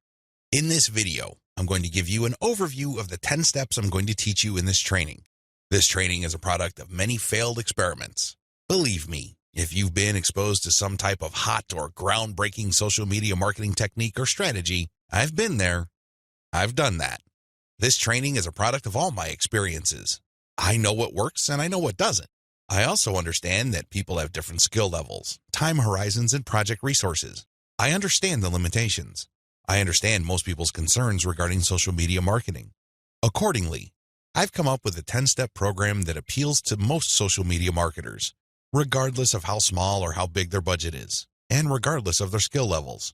In this video, I'm going to give you an overview of the 10 steps I'm going to teach you in this training. This training is a product of many failed experiments. Believe me, if you've been exposed to some type of hot or groundbreaking social media marketing technique or strategy, I've been there. I've done that. This training is a product of all my experiences. I know what works and I know what doesn't. I also understand that people have different skill levels, time horizons, and project resources. I understand the limitations. I understand most people's concerns regarding social media marketing. Accordingly, I've come up with a 10-step program that appeals to most social media marketers, regardless of how small or how big their budget is, and regardless of their skill levels.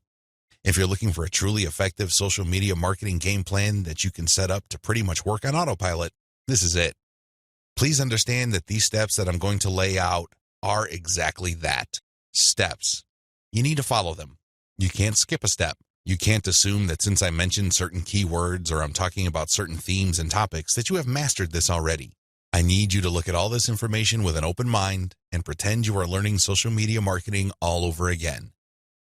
If you're looking for a truly effective social media marketing game plan that you can set up to pretty much work on autopilot, this is it. Please understand that these steps that I'm going to lay out are exactly that, steps. You need to follow them. You can't skip a step. You can't assume that since I mentioned certain keywords or I'm talking about certain themes and topics that you have mastered this already. I need you to look at all this information with an open mind and pretend you are learning social media marketing all over again.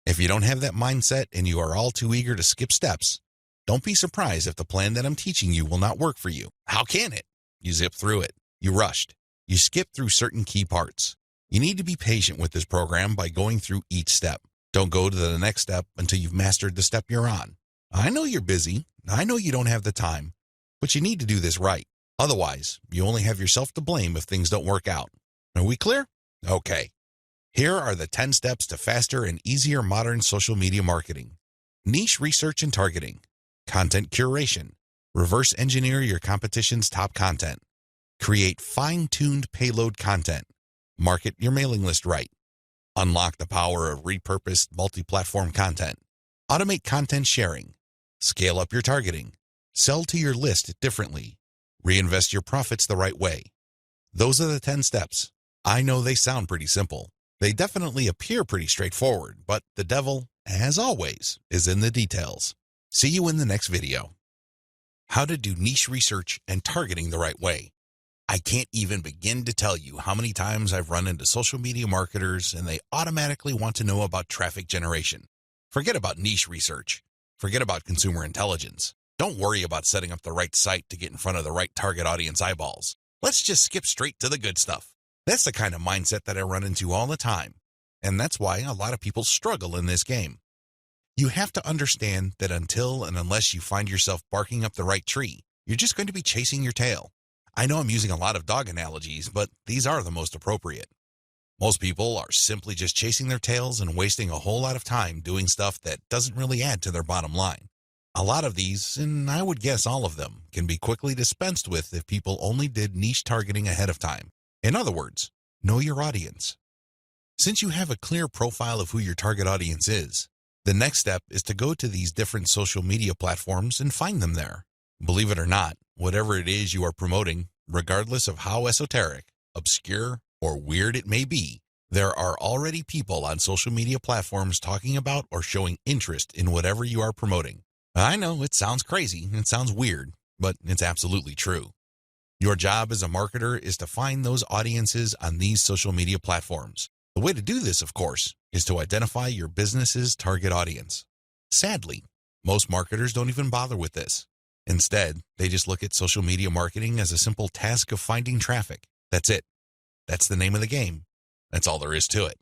If you don't have that mindset and you are all too eager to skip steps, don't be surprised if the plan that I'm teaching you will not work for you. How can it? You zip through it. You rushed. You skipped through certain key parts. You need to be patient with this program by going through each step. Don't go to the next step until you've mastered the step you're on. I know you're busy. I know you don't have the time, but you need to do this right. Otherwise, you only have yourself to blame if things don't work out. Are we clear? Okay. Here are the 10 steps to faster and easier modern social media marketing. Niche research and targeting. Content curation. Reverse engineer your competition's top content. Create fine-tuned payload content. Market your mailing list right. Unlock the power of repurposed multi-platform content. Automate content sharing. Scale up your targeting. Sell to your list differently. Reinvest your profits the right way. Those are the 10 steps. I know they sound pretty simple. They definitely appear pretty straightforward, but the devil, as always, is in the details. See you in the next video. How to do niche research and targeting the right way. I can't even begin to tell you how many times I've run into social media marketers and they automatically want to know about traffic generation. Forget about niche research. Forget about consumer intelligence. Don't worry about setting up the right site to get in front of the right target audience eyeballs. Let's just skip straight to the good stuff. That's the kind of mindset that I run into all the time. And that's why a lot of people struggle in this game. You have to understand that until and unless you find yourself barking up the right tree, you're just going to be chasing your tail. I know I'm using a lot of dog analogies, but these are the most appropriate. Most people are simply just chasing their tails and wasting a whole lot of time doing stuff that doesn't really add to their bottom line. A lot of these, and I would guess all of them, can be quickly dispensed with if people only did niche targeting ahead of time. In other words, know your audience. Since you have a clear profile of who your target audience is, the next step is to go to these different social media platforms and find them there. Believe it or not, whatever it is you are promoting, regardless of how esoteric, obscure, or weird it may be, there are already people on social media platforms talking about or showing interest in whatever you are promoting. I know it sounds crazy, it sounds weird, but it's absolutely true. Your job as a marketer is to find those audiences on these social media platforms. The way to do this, of course, is to identify your business's target audience. Sadly, most marketers don't even bother with this. Instead, they just look at social media marketing as a simple task of finding traffic. That's it. That's the name of the game. That's all there is to it.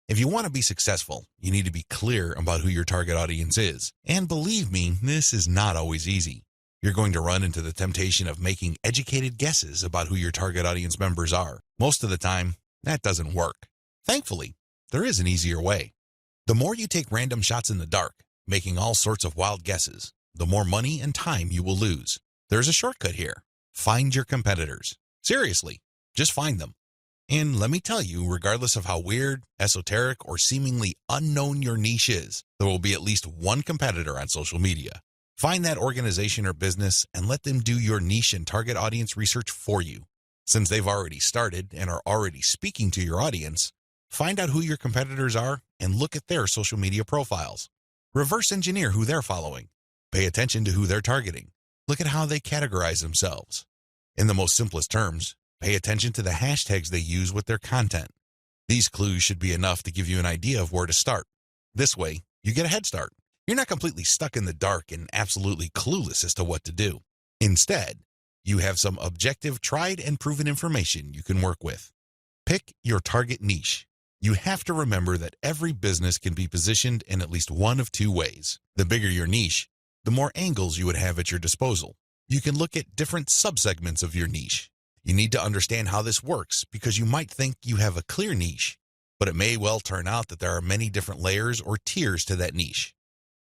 If you want to be successful, you need to be clear about who your target audience is. And believe me, this is not always easy. You're going to run into the temptation of making educated guesses about who your target audience members are. Most of the time, that doesn't work. Thankfully, there is an easier way. The more you take random shots in the dark, making all sorts of wild guesses, the more money and time you will lose. There's a shortcut here. Find your competitors. Seriously, just find them. And let me tell you, regardless of how weird, esoteric, or seemingly unknown your niche is, there will be at least one competitor on social media. Find that organization or business and let them do your niche and target audience research for you. Since they've already started and are already speaking to your audience, find out who your competitors are and look at their social media profiles. Reverse engineer who they're following. Pay attention to who they're targeting. Look at how they categorize themselves. In the most simplest terms, pay attention to the hashtags they use with their content. These clues should be enough to give you an idea of where to start. This way, you get a head start. You're not completely stuck in the dark and absolutely clueless as to what to do. Instead, you have some objective, tried and proven information you can work with. Pick your target niche. You have to remember that every business can be positioned in at least one of two ways. The bigger your niche, the more angles you would have at your disposal. You can look at different subsegments of your niche. You need to understand how this works because you might think you have a clear niche, but it may well turn out that there are many different layers or tiers to that niche.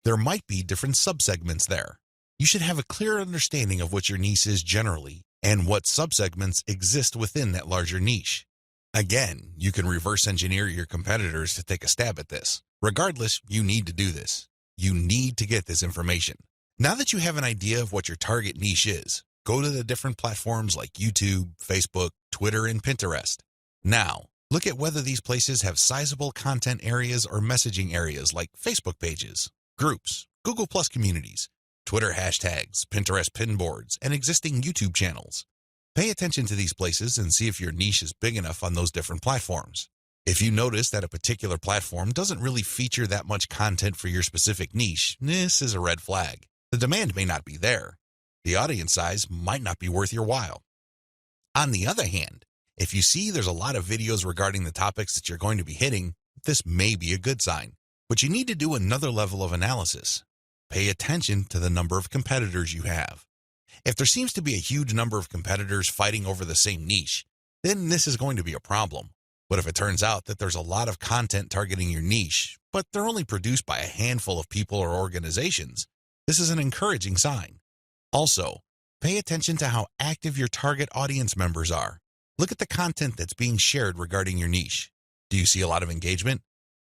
There might be different subsegments there. You should have a clear understanding of what your niche is generally and what subsegments exist within that larger niche. Again, you can reverse engineer your competitors to take a stab at this. Regardless, you need to do this. You need to get this information. Now that you have an idea of what your target niche is, go to the different platforms like YouTube, Facebook, Twitter, and Pinterest. Now, look at whether these places have sizable content areas or messaging areas like Facebook pages, groups, Google Plus communities, Twitter hashtags, Pinterest pin boards, and existing YouTube channels. Pay attention to these places and see if your niche is big enough on those different platforms. If you notice that a particular platform doesn't really feature that much content for your specific niche, this is a red flag. The demand may not be there. The audience size might not be worth your while. On the other hand, if you see there's a lot of videos regarding the topics that you're going to be hitting, this may be a good sign. But you need to do another level of analysis. Pay attention to the number of competitors you have. If there seems to be a huge number of competitors fighting over the same niche, then this is going to be a problem. But if it turns out that there's a lot of content targeting your niche, but they're only produced by a handful of people or organizations, this is an encouraging sign. Also, pay attention to how active your target audience members are. Look at the content that's being shared regarding your niche. Do you see a lot of engagement?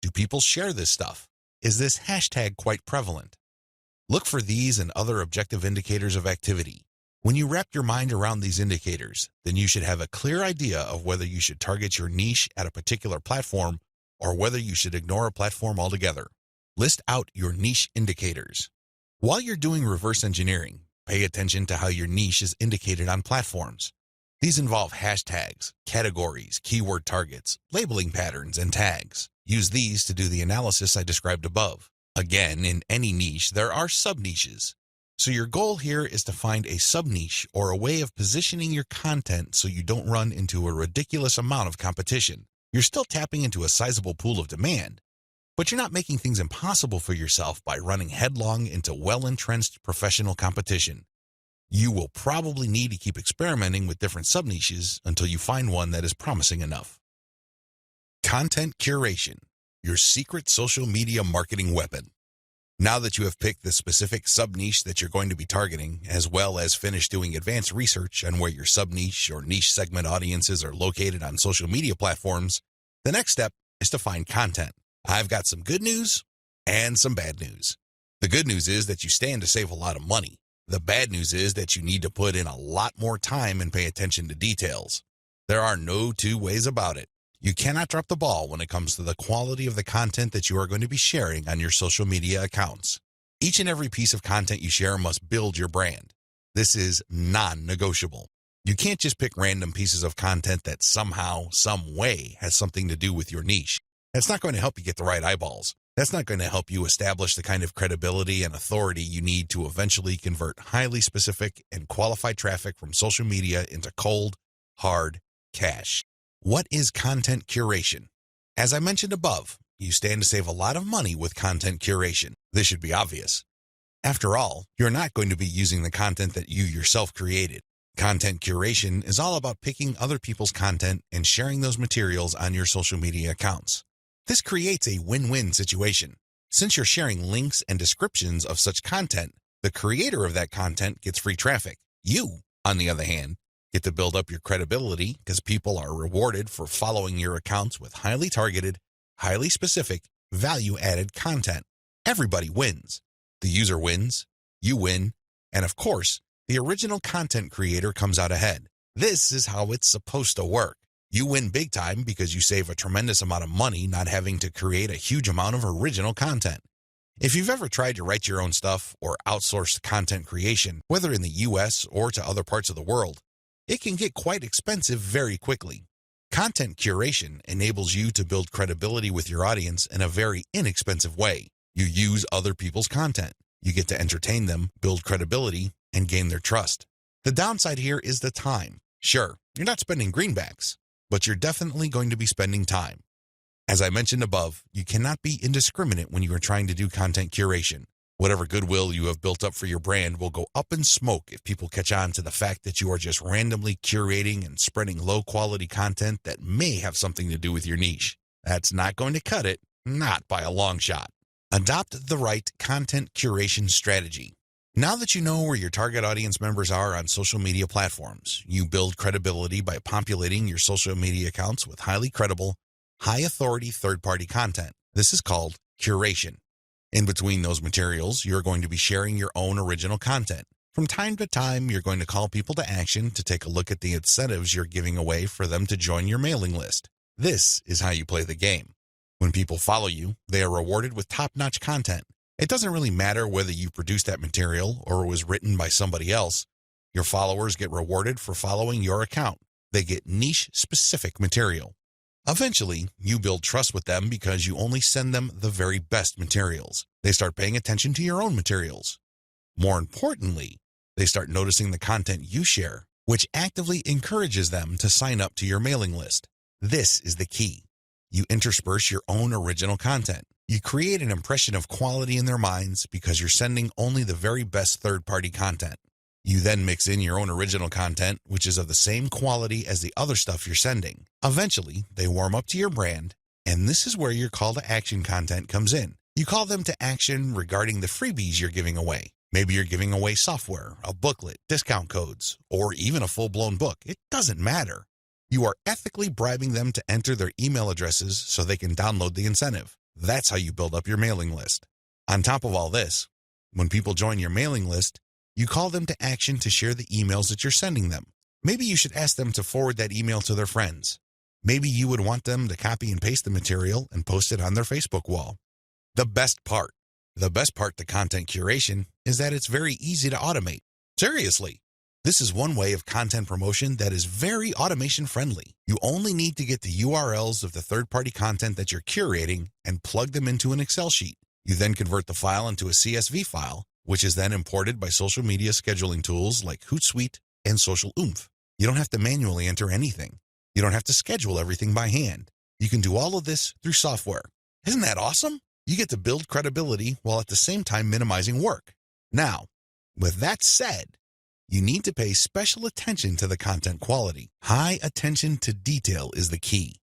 Do people share this stuff? Is this hashtag quite prevalent? Look for these and other objective indicators of activity. When you wrap your mind around these indicators, then you should have a clear idea of whether you should target your niche at a particular platform or whether you should ignore a platform altogether. List out your niche indicators. While you're doing reverse engineering, pay attention to how your niche is indicated on platforms. These involve hashtags, categories, keyword targets, labeling patterns, and tags. Use these to do the analysis I described above. Again, in any niche, there are sub-niches. So your goal here is to find a sub-niche or a way of positioning your content so you don't run into a ridiculous amount of competition. You're still tapping into a sizable pool of demand, but you're not making things impossible for yourself by running headlong into well-entrenched professional competition. You will probably need to keep experimenting with different sub-niches until you find one that is promising enough. Content curation, your secret social media marketing weapon. Now that you have picked the specific sub-niche that you're going to be targeting, as well as finished doing advanced research on where your sub-niche or niche segment audiences are located on social media platforms, the next step is to find content. I've got some good news and some bad news. The good news is that you stand to save a lot of money. The bad news is that you need to put in a lot more time and pay attention to details. There are no two ways about it. You cannot drop the ball when it comes to the quality of the content that you are going to be sharing on your social media accounts. Each and every piece of content you share must build your brand. This is non-negotiable. You can't just pick random pieces of content that somehow, some way has something to do with your niche. That's not going to help you get the right eyeballs. That's not going to help you establish the kind of credibility and authority you need to eventually convert highly specific and qualified traffic from social media into cold, hard cash. What is content curation? As I mentioned above, you stand to save a lot of money with content curation. This should be obvious. After all, you're not going to be using the content that you yourself created. Content curation is all about picking other people's content and sharing those materials on your social media accounts. This creates a win-win situation. Since you're sharing links and descriptions of such content, the creator of that content gets free traffic. You, on the other hand, get to build up your credibility because people are rewarded for following your accounts with highly targeted, highly specific, value-added content. Everybody wins. The user wins, you win, and of course, the original content creator comes out ahead. This is how it's supposed to work. You win big time because you save a tremendous amount of money not having to create a huge amount of original content. If you've ever tried to write your own stuff or outsource content creation, whether in the US or to other parts of the world, it can get quite expensive very quickly. Content curation enables you to build credibility with your audience in a very inexpensive way. You use other people's content. You get to entertain them, build credibility, and gain their trust. The downside here is the time. Sure, you're not spending greenbacks, but you're definitely going to be spending time. As I mentioned above, you cannot be indiscriminate when you are trying to do content curation. Whatever goodwill you have built up for your brand will go up in smoke if people catch on to the fact that you are just randomly curating and spreading low-quality content that may have something to do with your niche. That's not going to cut it, not by a long shot. Adopt the right content curation strategy. Now that you know where your target audience members are on social media platforms, you build credibility by populating your social media accounts with highly credible, high-authority third-party content. This is called curation. In between those materials, you're going to be sharing your own original content. From time to time, you're going to call people to action to take a look at the incentives you're giving away for them to join your mailing list. This is how you play the game. When people follow you, they are rewarded with top-notch content. It doesn't really matter whether you produced that material or it was written by somebody else. Your followers get rewarded for following your account. They get niche-specific material. Eventually, you build trust with them because you only send them the very best materials. They start paying attention to your own materials. More importantly, they start noticing the content you share, which actively encourages them to sign up to your mailing list. This is the key. You intersperse your own original content. You create an impression of quality in their minds because you're sending only the very best third-party content. You then mix in your own original content, which is of the same quality as the other stuff you're sending. Eventually, they warm up to your brand, and this is where your call to action content comes in. You call them to action regarding the freebies you're giving away. Maybe you're giving away software, a booklet, discount codes, or even a full-blown book. It doesn't matter. You are ethically bribing them to enter their email addresses so they can download the incentive. That's how you build up your mailing list. On top of all this, when people join your mailing list, you call them to action to share the emails that you're sending them. Maybe you should ask them to forward that email to their friends. Maybe you would want them to copy and paste the material and post it on their Facebook wall. The best part to content curation is that it's very easy to automate. Seriously. This is one way of content promotion that is very automation friendly. You only need to get the URLs of the third-party content that you're curating and plug them into an Excel sheet. You then convert the file into a CSV file, which is then imported by social media scheduling tools like Hootsuite and Social Oomph. You don't have to manually enter anything. You don't have to schedule everything by hand. You can do all of this through software. Isn't that awesome? You get to build credibility while at the same time minimizing work. Now, with that said, you need to pay special attention to the content quality. High attention to detail is the key.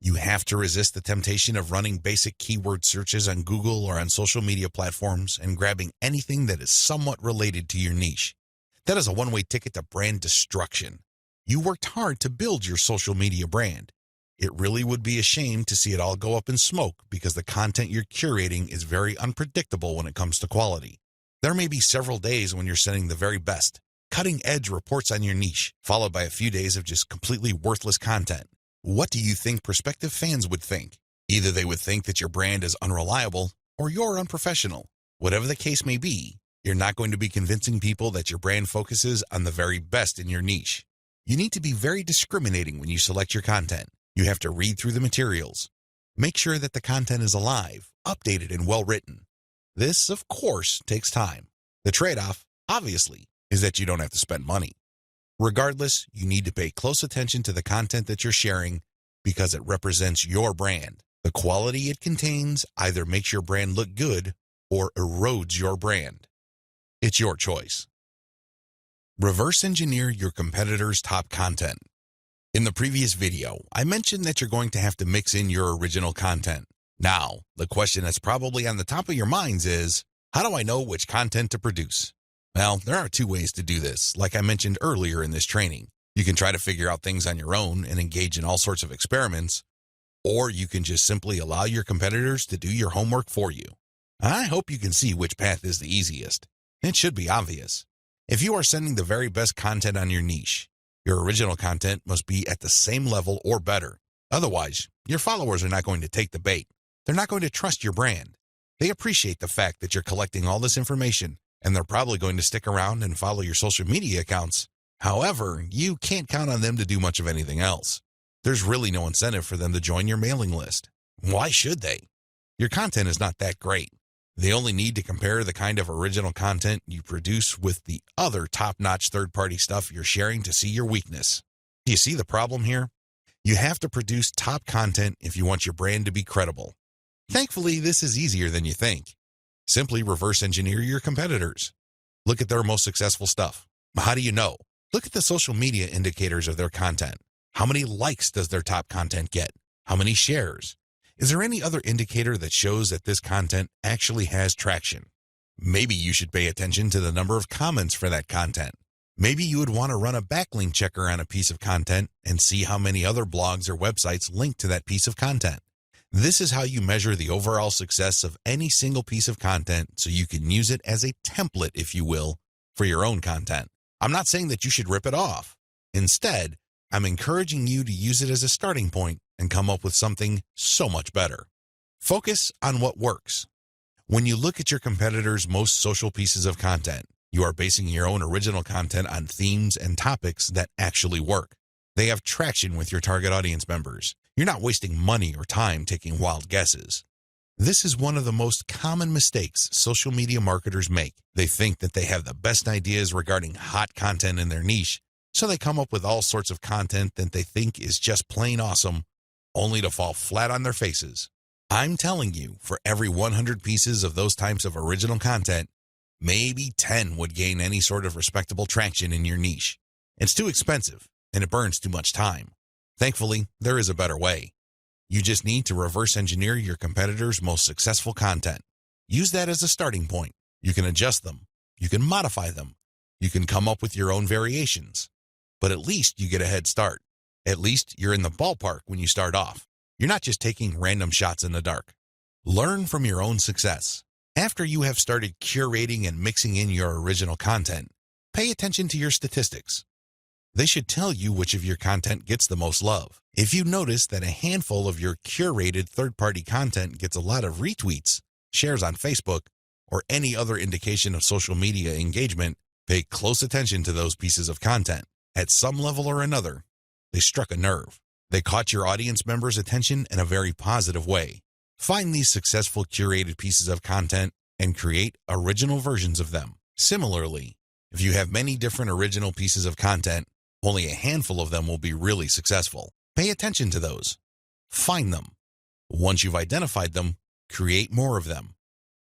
You have to resist the temptation of running basic keyword searches on Google or on social media platforms and grabbing anything that is somewhat related to your niche. That is a one-way ticket to brand destruction. You worked hard to build your social media brand. It really would be a shame to see it all go up in smoke because the content you're curating is very unpredictable when it comes to quality. There may be several days when you're sending the very best, cutting-edge reports on your niche, followed by a few days of just completely worthless content. What do you think prospective fans would think? Either they would think that your brand is unreliable or you're unprofessional. Whatever the case may be, you're not going to be convincing people that your brand focuses on the very best in your niche. You need to be very discriminating when you select your content. You have to read through the materials. Make sure that the content is alive, updated, and well-written. This, of course, takes time. The trade-off, obviously, is that you don't have to spend money. Regardless, you need to pay close attention to the content that you're sharing because it represents your brand. The quality it contains either makes your brand look good or erodes your brand. It's your choice. Reverse engineer your competitors' top content. In the previous video, I mentioned that you're going to have to mix in your original content. Now, the question that's probably on the top of your minds is, how do I know which content to produce? Well, there are two ways to do this, like I mentioned earlier in this training. You can try to figure out things on your own and engage in all sorts of experiments, or you can just simply allow your competitors to do your homework for you. I hope you can see which path is the easiest. It should be obvious. If you are sending the very best content on your niche, your original content must be at the same level or better. Otherwise, your followers are not going to take the bait. They're not going to trust your brand. They appreciate the fact that you're collecting all this information, and they're probably going to stick around and follow your social media accounts. However, you can't count on them to do much of anything else. There's really no incentive for them to join your mailing list. Why should they? Your content is not that great. They only need to compare the kind of original content you produce with the other top-notch third-party stuff you're sharing to see your weakness. Do you see the problem here? You have to produce top content if you want your brand to be credible. Thankfully, this is easier than you think. Simply reverse engineer your competitors. Look at their most successful stuff. How do you know? Look at the social media indicators of their content. How many likes does their top content get? How many shares? Is there any other indicator that shows that this content actually has traction? Maybe you should pay attention to the number of comments for that content. Maybe you would want to run a backlink checker on a piece of content and see how many other blogs or websites link to that piece of content. This is how you measure the overall success of any single piece of content so you can use it as a template, if you will, for your own content. I'm not saying that you should rip it off. Instead, I'm encouraging you to use it as a starting point and come up with something so much better. Focus on what works. When you look at your competitors' most social pieces of content, you are basing your own original content on themes and topics that actually work. They have traction with your target audience members. You're not wasting money or time taking wild guesses. This is one of the most common mistakes social media marketers make. They think that they have the best ideas regarding hot content in their niche, so they come up with all sorts of content that they think is just plain awesome, only to fall flat on their faces. I'm telling you, for every 100 pieces of those types of original content, maybe 10 would gain any sort of respectable traction in your niche. It's too expensive, and it burns too much time. Thankfully, there is a better way. You just need to reverse engineer your competitors' most successful content. Use that as a starting point. You can adjust them. You can modify them. You can come up with your own variations. But at least you get a head start. At least you're in the ballpark when you start off. You're not just taking random shots in the dark. Learn from your own success. After you have started curating and mixing in your original content, pay attention to your statistics. They should tell you which of your content gets the most love. If you notice that a handful of your curated third-party content gets a lot of retweets, shares on Facebook, or any other indication of social media engagement, pay close attention to those pieces of content. At some level or another, they struck a nerve. They caught your audience members' attention in a very positive way. Find these successful curated pieces of content and create original versions of them. Similarly, if you have many different original pieces of content, only a handful of them will be really successful. Pay attention to those. Find them. Once you've identified them, create more of them.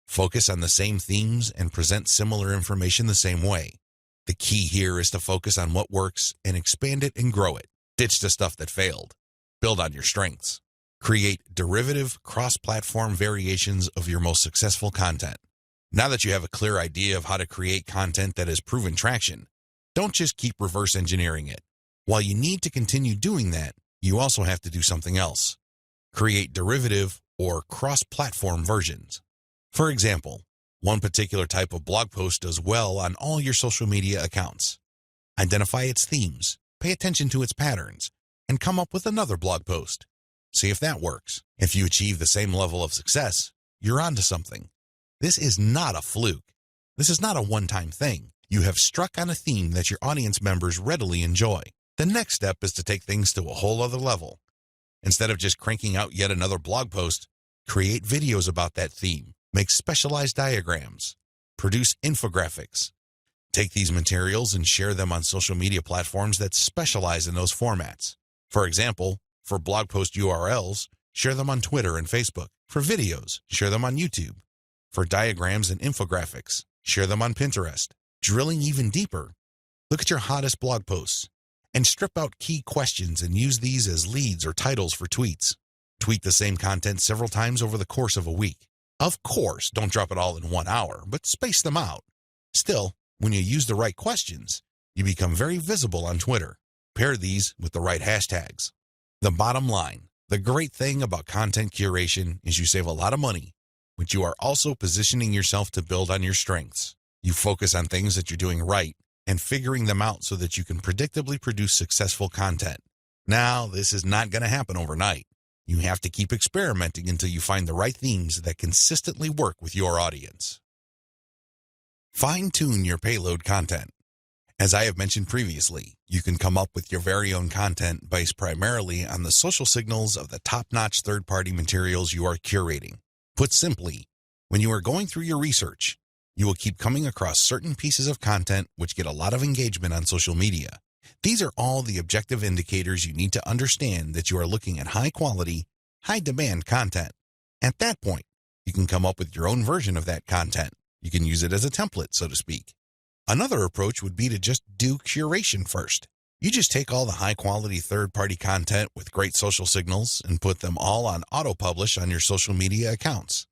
Focus on the same themes and present similar information the same way. The key here is to focus on what works and expand it and grow it. Ditch the stuff that failed. Build on your strengths. Create derivative, cross-platform variations of your most successful content. Now that you have a clear idea of how to create content that has proven traction, don't just keep reverse engineering it. While you need to continue doing that, you also have to do something else. Create derivative or cross-platform versions. For example, one particular type of blog post does well on all your social media accounts. Identify its themes, pay attention to its patterns, and come up with another blog post. See if that works. If you achieve the same level of success, you're onto something. This is not a fluke. This is not a one-time thing. You have struck on a theme that your audience members readily enjoy. The next step is to take things to a whole other level. Instead of just cranking out yet another blog post, create videos about that theme, make specialized diagrams, produce infographics. Take these materials and share them on social media platforms that specialize in those formats. For example, for blog post URLs, share them on Twitter and Facebook. For videos, share them on YouTube. For diagrams and infographics, share them on Pinterest. Drilling even deeper, look at your hottest blog posts and strip out key questions and use these as leads or titles for tweets. Tweet the same content several times over the course of a week. Of course, don't drop it all in 1 hour, but space them out. Still, when you use the right questions, you become very visible on Twitter. Pair these with the right hashtags. The bottom line, the great thing about content curation is you save a lot of money, but you are also positioning yourself to build on your strengths. You focus on things that you're doing right and figuring them out so that you can predictably produce successful content. Now, this is not going to happen overnight. You have to keep experimenting until you find the right themes that consistently work with your audience. Fine-tune your payload content. As I have mentioned previously, you can come up with your very own content based primarily on the social signals of the top-notch third-party materials you are curating. Put simply, when you are going through your research, you will keep coming across certain pieces of content which get a lot of engagement on social media. These are all the objective indicators you need to understand that you are looking at high-quality, high-demand content. At that point, you can come up with your own version of that content. You can use it as a template, so to speak. Another approach would be to just do curation first. You just take all the high-quality third-party content with great social signals and put them all on auto-publish on your social media accounts.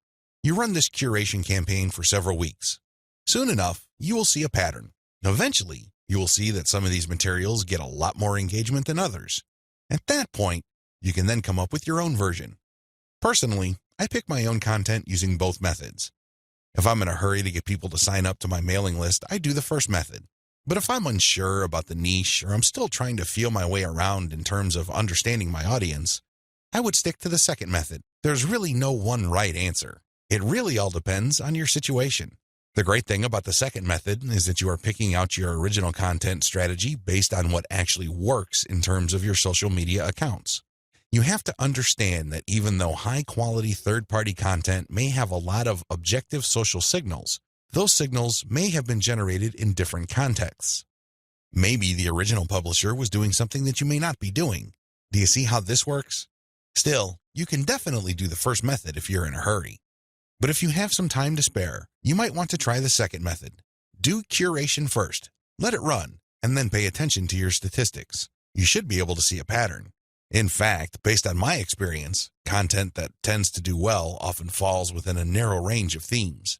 You run this curation campaign for several weeks. Soon enough, you will see a pattern. Eventually, you will see that some of these materials get a lot more engagement than others. At that point, you can then come up with your own version. Personally, I pick my own content using both methods. If I'm in a hurry to get people to sign up to my mailing list, I do the first method. But if I'm unsure about the niche or I'm still trying to feel my way around in terms of understanding my audience, I would stick to the second method. There's really no one right answer. It really all depends on your situation. The great thing about the second method is that you are picking out your original content strategy based on what actually works in terms of your social media accounts. You have to understand that even though high-quality third-party content may have a lot of objective social signals, those signals may have been generated in different contexts. Maybe the original publisher was doing something that you may not be doing. Do you see how this works? Still, you can definitely do the first method if you're in a hurry. But if you have some time to spare, you might want to try the second method. Do curation first, let it run, and then pay attention to your statistics. You should be able to see a pattern. In fact, based on my experience, content that tends to do well often falls within a narrow range of themes.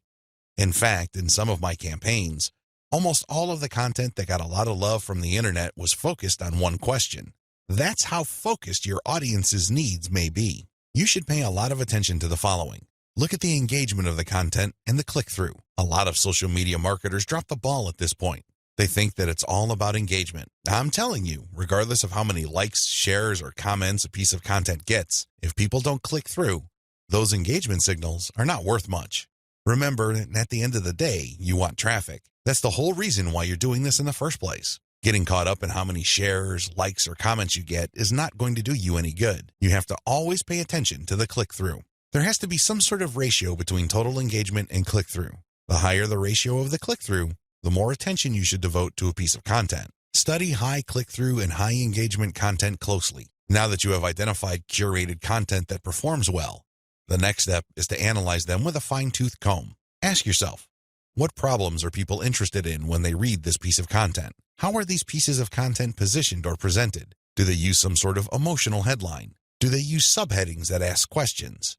In fact, in some of my campaigns, almost all of the content that got a lot of love from the internet was focused on one question. That's how focused your audience's needs may be. You should pay a lot of attention to the following. Look at the engagement of the content and the click-through. A lot of social media marketers drop the ball at this point. They think that it's all about engagement. I'm telling you, regardless of how many likes, shares, or comments a piece of content gets, if people don't click through, those engagement signals are not worth much. Remember, at the end of the day, you want traffic. That's the whole reason why you're doing this in the first place. Getting caught up in how many shares, likes, or comments you get is not going to do you any good. You have to always pay attention to the click-through. There has to be some sort of ratio between total engagement and click-through. The higher the ratio of the click-through, the more attention you should devote to a piece of content. Study high click-through and high engagement content closely. Now that you have identified curated content that performs well, the next step is to analyze them with a fine-tooth comb. Ask yourself, what problems are people interested in when they read this piece of content? How are these pieces of content positioned or presented? Do they use some sort of emotional headline? Do they use subheadings that ask questions?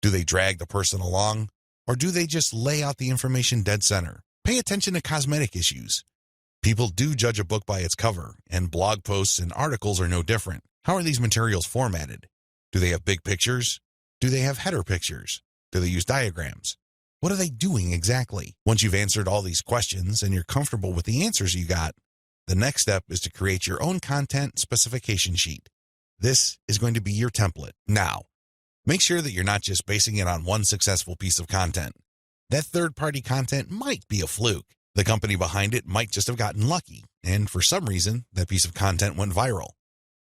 Do they drag the person along? Or do they just lay out the information dead center? Pay attention to cosmetic issues. People do judge a book by its cover, and blog posts and articles are no different. How are these materials formatted? Do they have big pictures? Do they have header pictures? Do they use diagrams? What are they doing exactly? Once you've answered all these questions and you're comfortable with the answers you got, the next step is to create your own content specification sheet. This is going to be your template. Now, make sure that you're not just basing it on one successful piece of content. That third-party content might be a fluke. The company behind it might just have gotten lucky, and for some reason, that piece of content went viral.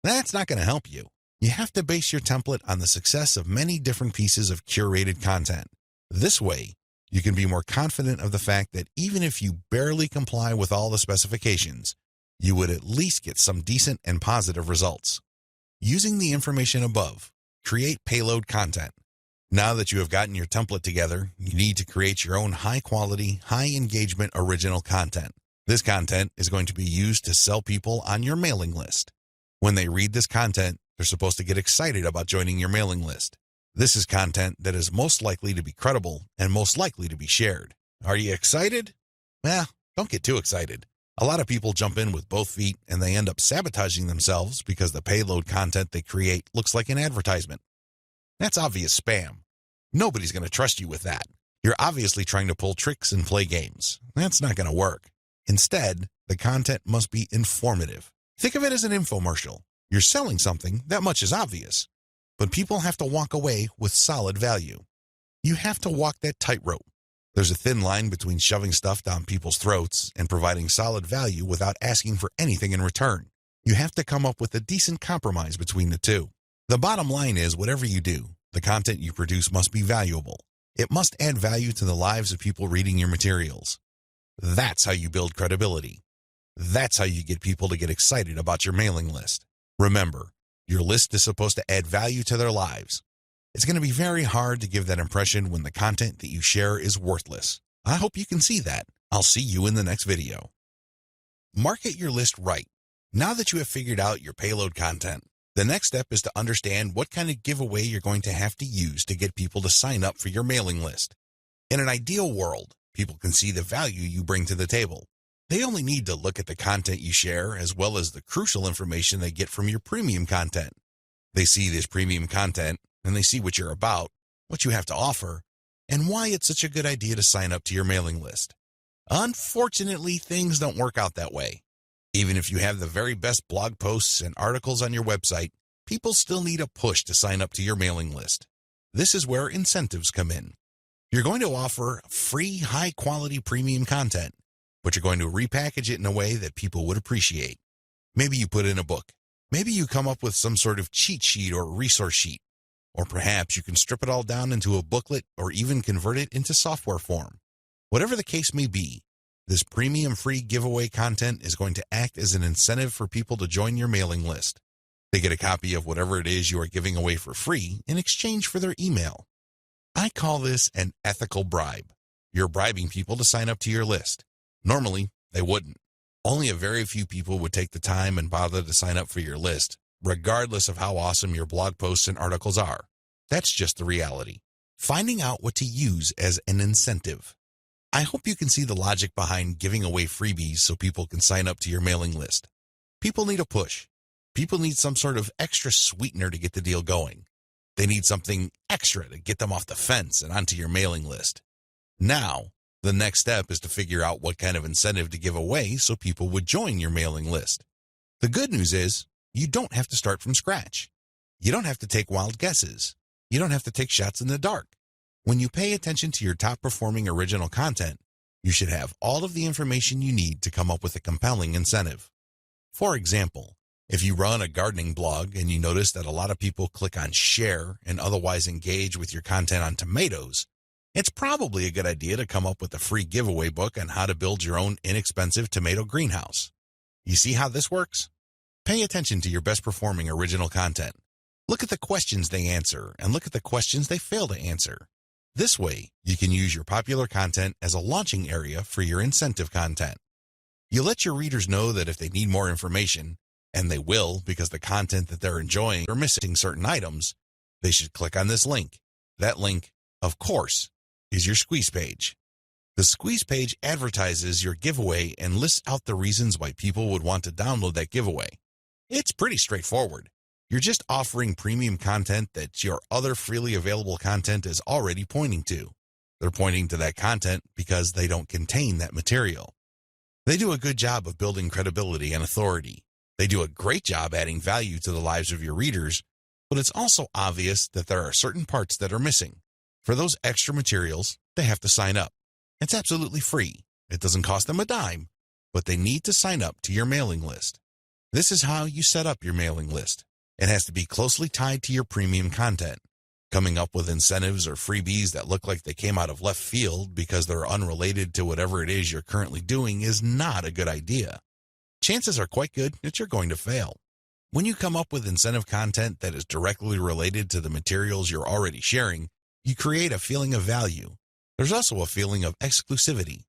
That's not going to help you. You have to base your template on the success of many different pieces of curated content. This way, you can be more confident of the fact that even if you barely comply with all the specifications, you would at least get some decent and positive results. Using the information above, Create payload content. Now that you have gotten your template together, you need to create your own high-quality, high-engagement original content. This content is going to be used to sell people on your mailing list. When they read this content, they're supposed to get excited about joining your mailing list. This is content that is most likely to be credible and most likely to be shared. Are you excited? Don't get too excited. A lot of people jump in with both feet and they end up sabotaging themselves because the payload content they create looks like an advertisement. That's obvious spam. Nobody's going to trust you with that. You're obviously trying to pull tricks and play games. That's not going to work. Instead, the content must be informative. Think of it as an infomercial. You're selling something, that much is obvious. But people have to walk away with solid value. You have to walk that tightrope. There's a thin line between shoving stuff down people's throats and providing solid value without asking for anything in return. You have to come up with a decent compromise between the two. The bottom line is, whatever you do, the content you produce must be valuable. It must add value to the lives of people reading your materials. That's how you build credibility. That's how you get people to get excited about your mailing list. Remember, your list is supposed to add value to their lives. It's going to be very hard to give that impression when the content that you share is worthless. I hope you can see that. I'll see you in the next video. Market your list right. Now that you have figured out your payload content, the next step is to understand what kind of giveaway you're going to have to use to get people to sign up for your mailing list. In an ideal world, people can see the value you bring to the table. They only need to look at the content you share as well as the crucial information they get from your premium content. They see this premium content and they see what you're about, what you have to offer, and why it's such a good idea to sign up to your mailing list. Unfortunately, things don't work out that way. Even if you have the very best blog posts and articles on your website, people still need a push to sign up to your mailing list. This is where incentives come in. You're going to offer free, high-quality premium content, but you're going to repackage it in a way that people would appreciate. Maybe you put in a book. Maybe you come up with some sort of cheat sheet or resource sheet. Or perhaps you can strip it all down into a booklet or even convert it into software form. Whatever the case may be, this premium free giveaway content is going to act as an incentive for people to join your mailing list. They get a copy of whatever it is you are giving away for free in exchange for their email. I call this an ethical bribe. You're bribing people to sign up to your list. Normally, they wouldn't. Only a very few people would take the time and bother to sign up for your list, regardless of how awesome your blog posts and articles are. That's just the reality. Finding out what to use as an incentive. I hope you can see the logic behind giving away freebies so people can sign up to your mailing list. People need a push. People need some sort of extra sweetener to get the deal going. They need something extra to get them off the fence and onto your mailing list. Now, the next step is to figure out what kind of incentive to give away so people would join your mailing list. The good news is, you don't have to start from scratch. You don't have to take wild guesses. You don't have to take shots in the dark. When you pay attention to your top-performing original content, you should have all of the information you need to come up with a compelling incentive. For example, if you run a gardening blog and you notice that a lot of people click on share and otherwise engage with your content on tomatoes, it's probably a good idea to come up with a free giveaway book on how to build your own inexpensive tomato greenhouse. You see how this works? Pay attention to your best-performing original content. Look at the questions they answer and look at the questions they fail to answer. This way, you can use your popular content as a launching area for your incentive content. You let your readers know that if they need more information, and they will because the content that they're enjoying are missing certain items, they should click on this link. That link, of course, is your squeeze page. The squeeze page advertises your giveaway and lists out the reasons why people would want to download that giveaway. It's pretty straightforward. You're just offering premium content that your other freely available content is already pointing to. They're pointing to that content because they don't contain that material. They do a good job of building credibility and authority. They do a great job adding value to the lives of your readers, but it's also obvious that there are certain parts that are missing. For those extra materials, they have to sign up. It's absolutely free. It doesn't cost them a dime, but they need to sign up to your mailing list. This is how you set up your mailing list. It has to be closely tied to your premium content. Coming up with incentives or freebies that look like they came out of left field because they're unrelated to whatever it is you're currently doing is not a good idea. Chances are quite good that you're going to fail. When you come up with incentive content that is directly related to the materials you're already sharing, you create a feeling of value. There's also a feeling of exclusivity.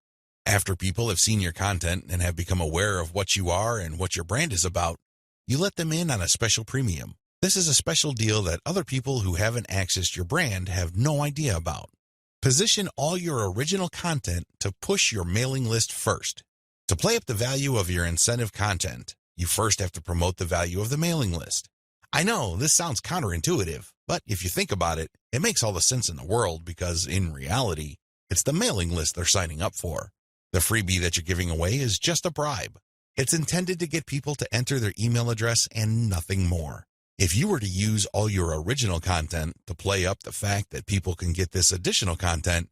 After people have seen your content and have become aware of what you are and what your brand is about, you let them in on a special premium. This is a special deal that other people who haven't accessed your brand have no idea about. Position all your original content to push your mailing list first. To play up the value of your incentive content, you first have to promote the value of the mailing list. I know this sounds counterintuitive, but if you think about it, it makes all the sense in the world because, in reality, it's the mailing list they're signing up for. The freebie that you're giving away is just a bribe. It's intended to get people to enter their email address and nothing more. If you were to use all your original content to play up the fact that people can get this additional content,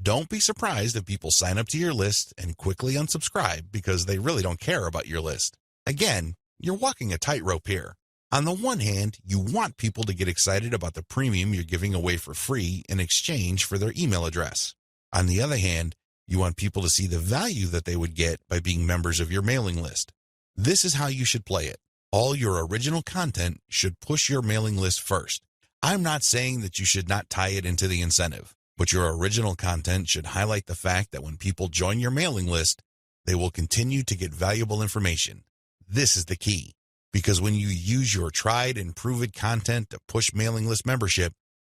don't be surprised if people sign up to your list and quickly unsubscribe because they really don't care about your list. Again, you're walking a tightrope here. On the one hand, you want people to get excited about the premium you're giving away for free in exchange for their email address. On the other hand, you want people to see the value that they would get by being members of your mailing list. This is how you should play it. All your original content should push your mailing list first. I'm not saying that you should not tie it into the incentive, but your original content should highlight the fact that when people join your mailing list, they will continue to get valuable information. This is the key, because when you use your tried and proven content to push mailing list membership,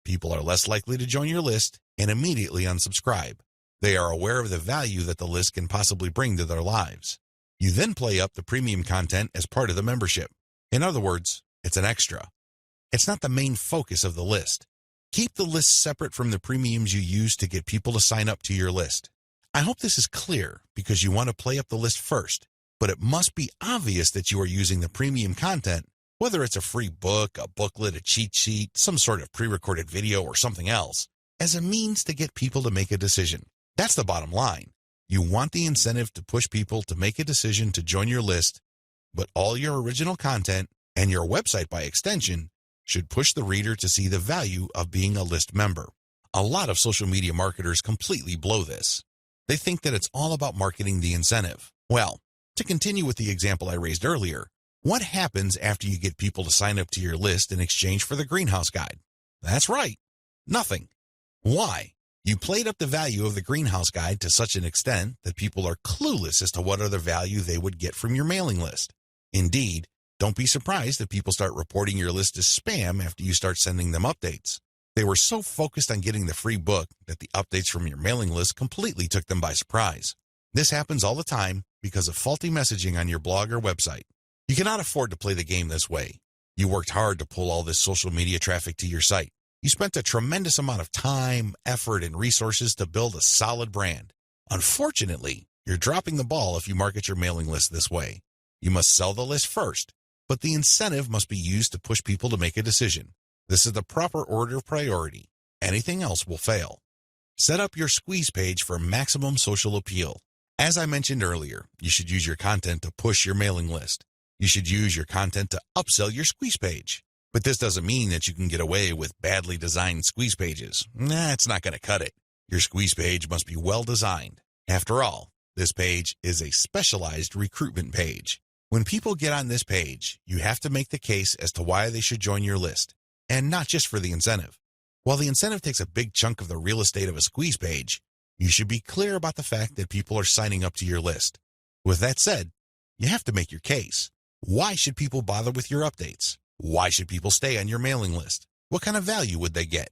people are less likely to join your list and immediately unsubscribe. They are aware of the value that the list can possibly bring to their lives. You then play up the premium content as part of the membership. In other words, it's an extra. It's not the main focus of the list. Keep the list separate from the premiums you use to get people to sign up to your list. I hope this is clear because you want to play up the list first, but it must be obvious that you are using the premium content, whether it's a free book, a booklet, a cheat sheet, some sort of pre-recorded video, or something else, as a means to get people to make a decision. That's the bottom line. You want the incentive to push people to make a decision to join your list, but all your original content, and your website by extension, should push the reader to see the value of being a list member. A lot of social media marketers completely blow this. They think that it's all about marketing the incentive. Well, to continue with the example I raised earlier, what happens after you get people to sign up to your list in exchange for the greenhouse guide? That's right, nothing. Why? You played up the value of the greenhouse guide to such an extent that people are clueless as to what other value they would get from your mailing list. Indeed, don't be surprised if people start reporting your list as spam after you start sending them updates. They were so focused on getting the free book that the updates from your mailing list completely took them by surprise. This happens all the time because of faulty messaging on your blog or website. You cannot afford to play the game this way. You worked hard to pull all this social media traffic to your site. You spent a tremendous amount of time, effort, and resources to build a solid brand. Unfortunately, you're dropping the ball if you market your mailing list this way. You must sell the list first, but the incentive must be used to push people to make a decision. This is the proper order of priority. Anything else will fail. Set up your squeeze page for maximum social appeal. As I mentioned earlier, you should use your content to push your mailing list. You should use your content to upsell your squeeze page. But this doesn't mean that you can get away with badly designed squeeze pages. It's not going to cut it. Your squeeze page must be well designed. After all, this page is a specialized recruitment page. When people get on this page, you have to make the case as to why they should join your list, and not just for the incentive. While the incentive takes a big chunk of the real estate of a squeeze page, you should be clear about the fact that people are signing up to your list. With that said, you have to make your case. Why should people bother with your updates? Why should people stay on your mailing list? What kind of value would they get?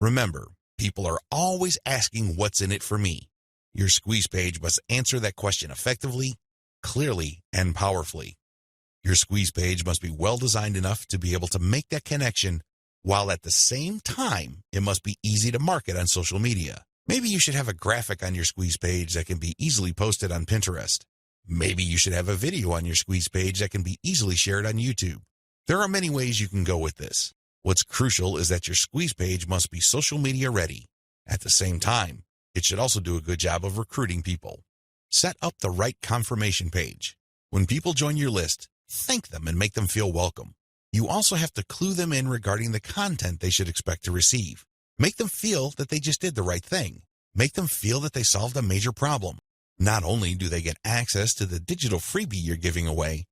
Remember, people are always asking what's in it for me. Your squeeze page must answer that question effectively, clearly, and powerfully. Your squeeze page must be well designed enough to be able to make that connection, while at the same time, it must be easy to market on social media. Maybe you should have a graphic on your squeeze page that can be easily posted on Pinterest. Maybe you should have a video on your squeeze page that can be easily shared on YouTube. There are many ways you can go with this. What's crucial is that your squeeze page must be social media ready. At the same time, it should also do a good job of recruiting people. Set up the right confirmation page. When people join your list, thank them and make them feel welcome. You also have to clue them in regarding the content they should expect to receive. Make them feel that they just did the right thing. Make them feel that they solved a major problem. Not only do they get access to the digital freebie you're giving away,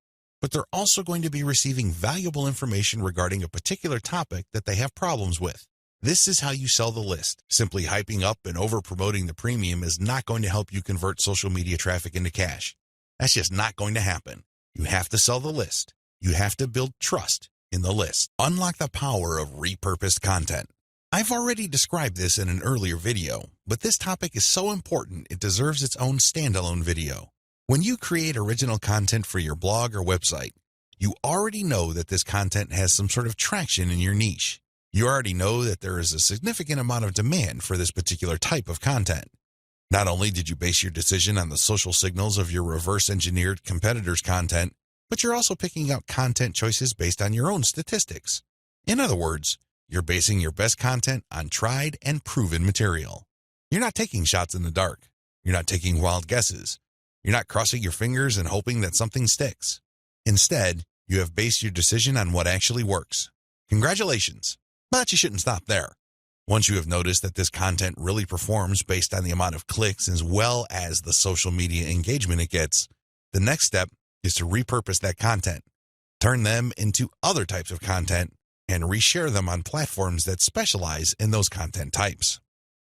but they're also going to be receiving valuable information regarding a particular topic that they have problems with. This is how you sell the list. Simply hyping up and over-promoting the premium is not going to help you convert social media traffic into cash. That's just not going to happen. You have to sell the list. You have to build trust in the list. Unlock the power of repurposed content. I've already described this in an earlier video, but this topic is so important it deserves its own standalone video. When you create original content for your blog or website, you already know that this content has some sort of traction in your niche. You already know that there is a significant amount of demand for this particular type of content. Not only did you base your decision on the social signals of your reverse-engineered competitors' content, but you're also picking out content choices based on your own statistics. In other words, you're basing your best content on tried and proven material. You're not taking shots in the dark. You're not taking wild guesses. You're not crossing your fingers and hoping that something sticks. Instead, you have based your decision on what actually works. Congratulations! But you shouldn't stop there. Once you have noticed that this content really performs based on the amount of clicks as well as the social media engagement it gets, the next step is to repurpose that content, turn them into other types of content, and reshare them on platforms that specialize in those content types.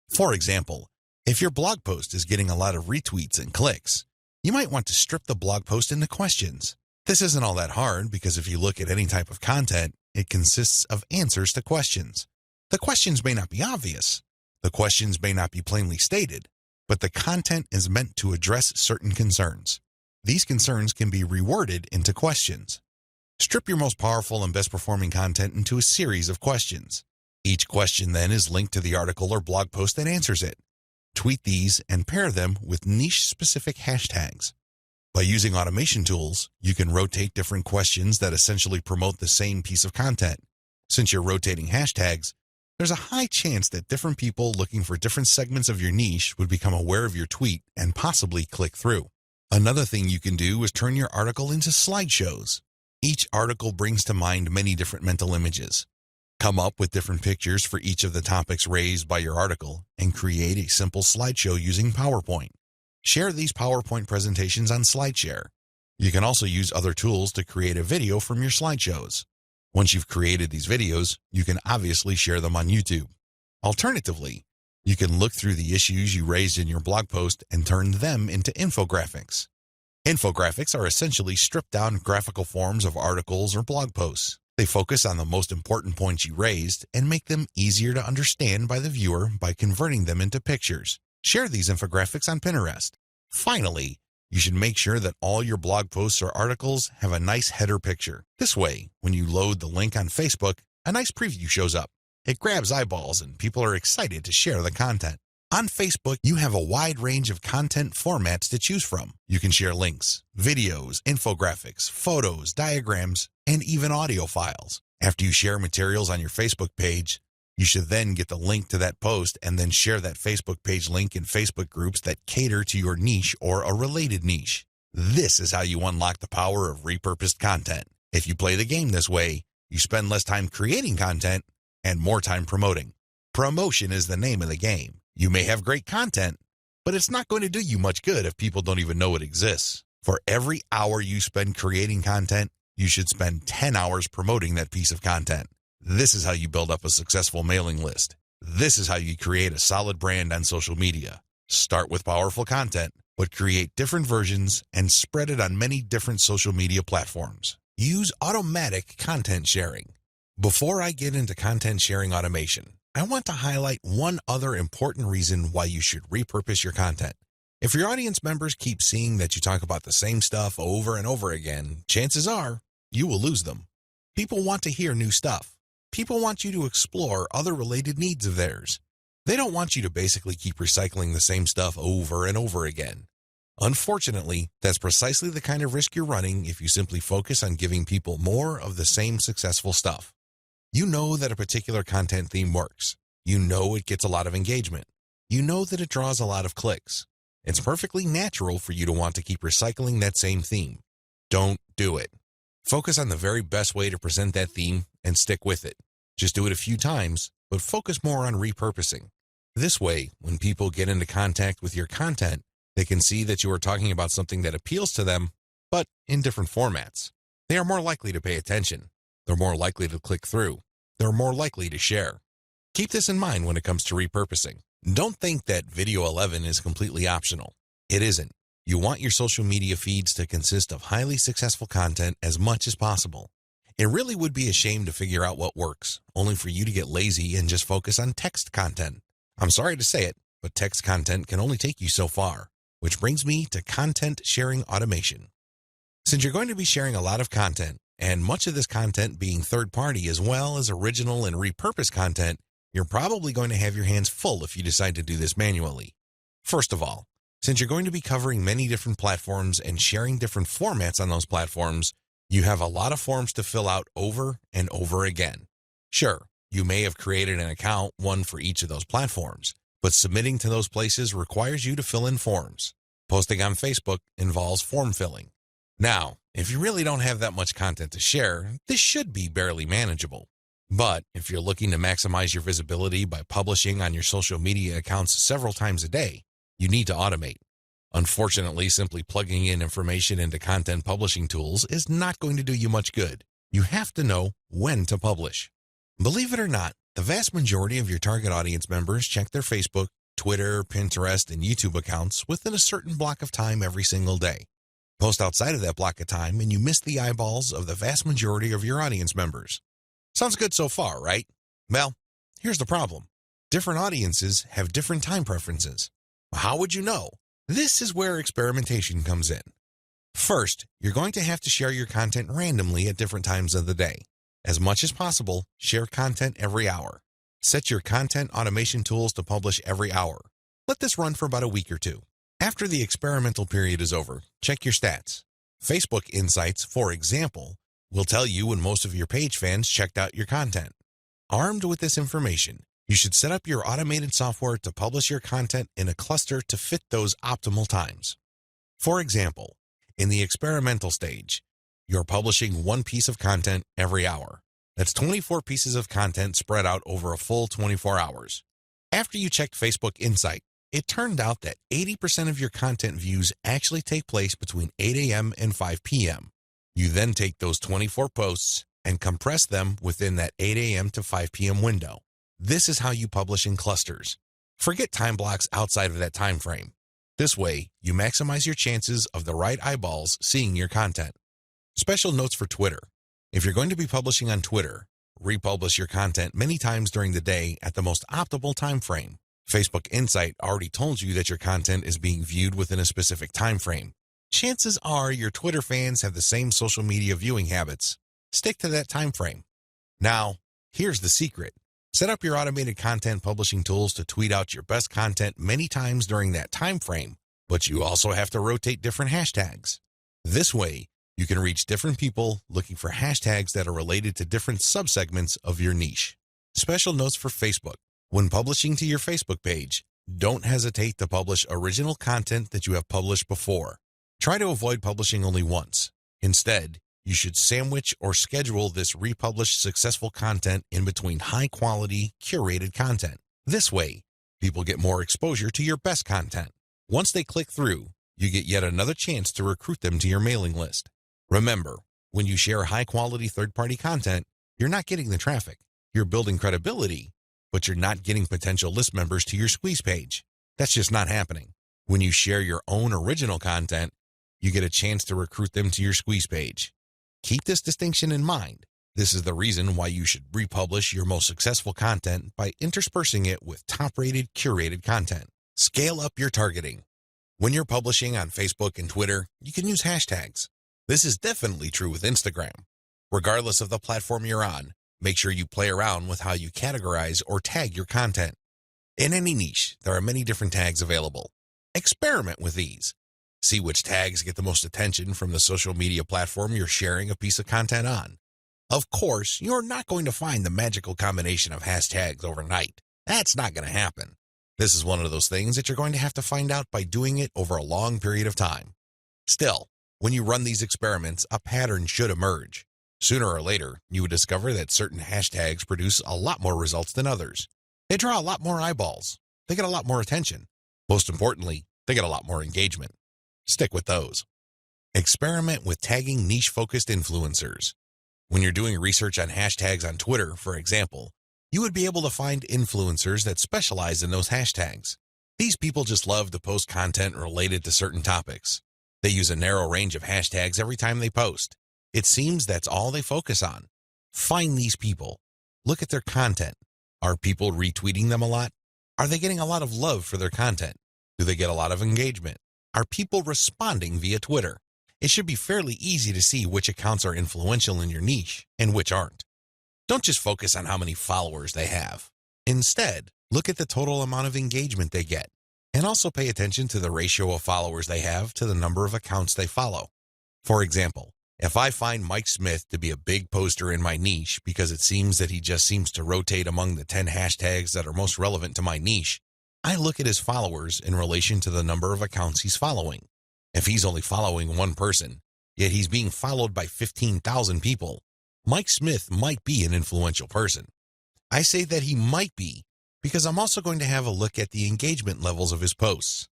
For example, if your blog post is getting a lot of retweets and clicks, you might want to strip the blog post into questions. This isn't all that hard because if you look at any type of content, it consists of answers to questions. The questions may not be obvious. The questions may not be plainly stated, but the content is meant to address certain concerns. These concerns can be reworded into questions. Strip your most powerful and best performing content into a series of questions. Each question then is linked to the article or blog post that answers it. Tweet these and pair them with niche-specific hashtags. By using automation tools, you can rotate different questions that essentially promote the same piece of content. Since you're rotating hashtags, there's a high chance that different people looking for different segments of your niche would become aware of your tweet and possibly click through. Another thing you can do is turn your article into slideshows. Each article brings to mind many different mental images. Come up with different pictures for each of the topics raised by your article and create a simple slideshow using PowerPoint. Share these PowerPoint presentations on SlideShare. You can also use other tools to create a video from your slideshows. Once you've created these videos, you can obviously share them on YouTube. Alternatively, you can look through the issues you raised in your blog post and turn them into infographics. Infographics are essentially stripped-down graphical forms of articles or blog posts. They focus on the most important points you raised and make them easier to understand by the viewer by converting them into pictures. Share these infographics on Pinterest. Finally, you should make sure that all your blog posts or articles have a nice header picture. This way, when you load the link on Facebook, a nice preview shows up. It grabs eyeballs and people are excited to share the content. On Facebook, you have a wide range of content formats to choose from. You can share links, videos, infographics, photos, diagrams, and even audio files. After you share materials on your Facebook page, you should then get the link to that post and then share that Facebook page link in Facebook groups that cater to your niche or a related niche. This is how you unlock the power of repurposed content. If you play the game this way, you spend less time creating content and more time promoting. Promotion is the name of the game. You may have great content, but it's not going to do you much good if people don't even know it exists. For every hour you spend creating content, you should spend 10 hours promoting that piece of content. This is how you build up a successful mailing list. This is how you create a solid brand on social media. Start with powerful content, but create different versions and spread it on many different social media platforms. Use automatic content sharing. Before I get into content sharing automation, I want to highlight one other important reason why you should repurpose your content. If your audience members keep seeing that you talk about the same stuff over and over again, chances are you will lose them. People want to hear new stuff. People want you to explore other related needs of theirs. They don't want you to basically keep recycling the same stuff over and over again. Unfortunately, that's precisely the kind of risk you're running if you simply focus on giving people more of the same successful stuff. You know that a particular content theme works. You know it gets a lot of engagement. You know that it draws a lot of clicks. It's perfectly natural for you to want to keep recycling that same theme. Don't do it. Focus on the very best way to present that theme and stick with it. Just do it a few times, but focus more on repurposing. This way, when people get into contact with your content, they can see that you are talking about something that appeals to them, but in different formats. They are more likely to pay attention. They're more likely to click through. They're more likely to share. Keep this in mind when it comes to repurposing. Don't think that Video 11 is completely optional. It isn't. You want your social media feeds to consist of highly successful content as much as possible. It really would be a shame to figure out what works, only for you to get lazy and just focus on text content. I'm sorry to say it, but text content can only take you so far, which brings me to content sharing automation. Since you're going to be sharing a lot of content, and much of this content being third-party as well as original and repurposed content, you're probably going to have your hands full if you decide to do this manually. First of all, since you're going to be covering many different platforms and sharing different formats on those platforms, you have a lot of forms to fill out over and over again. Sure, you may have created an account, one for each of those platforms, but submitting to those places requires you to fill in forms. Posting on Facebook involves form filling. Now, if you really don't have that much content to share, this should be barely manageable. But if you're looking to maximize your visibility by publishing on your social media accounts several times a day, you need to automate. Unfortunately, simply plugging in information into content publishing tools is not going to do you much good. You have to know when to publish. Believe it or not, the vast majority of your target audience members check their Facebook, Twitter, Pinterest, and YouTube accounts within a certain block of time every single day. Post outside of that block of time and you miss the eyeballs of the vast majority of your audience members. Sounds good so far, right? Well, here's the problem. Different audiences have different time preferences. How would you know? This is where experimentation comes in. First, you're going to have to share your content randomly at different times of the day. As much as possible, share content every hour. Set your content automation tools to publish every hour. Let this run for about a week or two. After the experimental period is over, check your stats. Facebook Insights, for example, will tell you when most of your page fans checked out your content. Armed with this information, you should set up your automated software to publish your content in a cluster to fit those optimal times. For example, in the experimental stage, you're publishing one piece of content every hour. That's 24 pieces of content spread out over a full 24 hours. After you checked Facebook Insight, it turned out that 80% of your content views actually take place between 8 a.m. and 5 p.m. You then take those 24 posts and compress them within that 8 a.m. to 5 p.m. window. This is how you publish in clusters. Forget time blocks outside of that time frame. This way, you maximize your chances of the right eyeballs seeing your content. Special notes for Twitter. If you're going to be publishing on Twitter, republish your content many times during the day at the most optimal time frame. Facebook Insight already told you that your content is being viewed within a specific time frame. Chances are your Twitter fans have the same social media viewing habits. Stick to that time frame. Now, here's the secret. Set up your automated content publishing tools to tweet out your best content many times during that time frame, but you also have to rotate different hashtags. This way, you can reach different people looking for hashtags that are related to different subsegments of your niche. Special notes for Facebook. When publishing to your Facebook page, don't hesitate to publish original content that you have published before. Try to avoid publishing only once. Instead, you should sandwich or schedule this republished successful content in between high-quality, curated content. This way, people get more exposure to your best content. Once they click through, you get yet another chance to recruit them to your mailing list. Remember, when you share high-quality third-party content, you're not getting the traffic. You're building credibility, but you're not getting potential list members to your squeeze page. That's just not happening. When you share your own original content, you get a chance to recruit them to your squeeze page. Keep this distinction in mind. This is the reason why you should republish your most successful content by interspersing it with top-rated, curated content. Scale up your targeting. When you're publishing on Facebook and Twitter, you can use hashtags. This is definitely true with Instagram. Regardless of the platform you're on, make sure you play around with how you categorize or tag your content. In any niche, there are many different tags available. Experiment with these. See which tags get the most attention from the social media platform you're sharing a piece of content on. Of course, you're not going to find the magical combination of hashtags overnight. That's not going to happen. This is one of those things that you're going to have to find out by doing it over a long period of time. Still, when you run these experiments, a pattern should emerge. Sooner or later, you would discover that certain hashtags produce a lot more results than others. They draw a lot more eyeballs. They get a lot more attention. Most importantly, they get a lot more engagement. Stick with those. Experiment with tagging niche-focused influencers. When you're doing research on hashtags on Twitter, for example, you would be able to find influencers that specialize in those hashtags. These people just love to post content related to certain topics. They use a narrow range of hashtags every time they post. It seems that's all they focus on. Find these people. Look at their content. Are people retweeting them a lot? Are they getting a lot of love for their content? Do they get a lot of engagement? Are people responding via Twitter? It should be fairly easy to see which accounts are influential in your niche and which aren't. Don't just focus on how many followers they have. Instead, look at the total amount of engagement they get, and also pay attention to the ratio of followers they have to the number of accounts they follow. For example, if I find Mike Smith to be a big poster in my niche because it seems that he just seems to rotate among the 10 hashtags that are most relevant to my niche, I look at his followers in relation to the number of accounts he's following. If he's only following one person, yet he's being followed by 15,000 people, Mike Smith might be an influential person. I say that he might be because I'm also going to have a look at the engagement levels of his posts.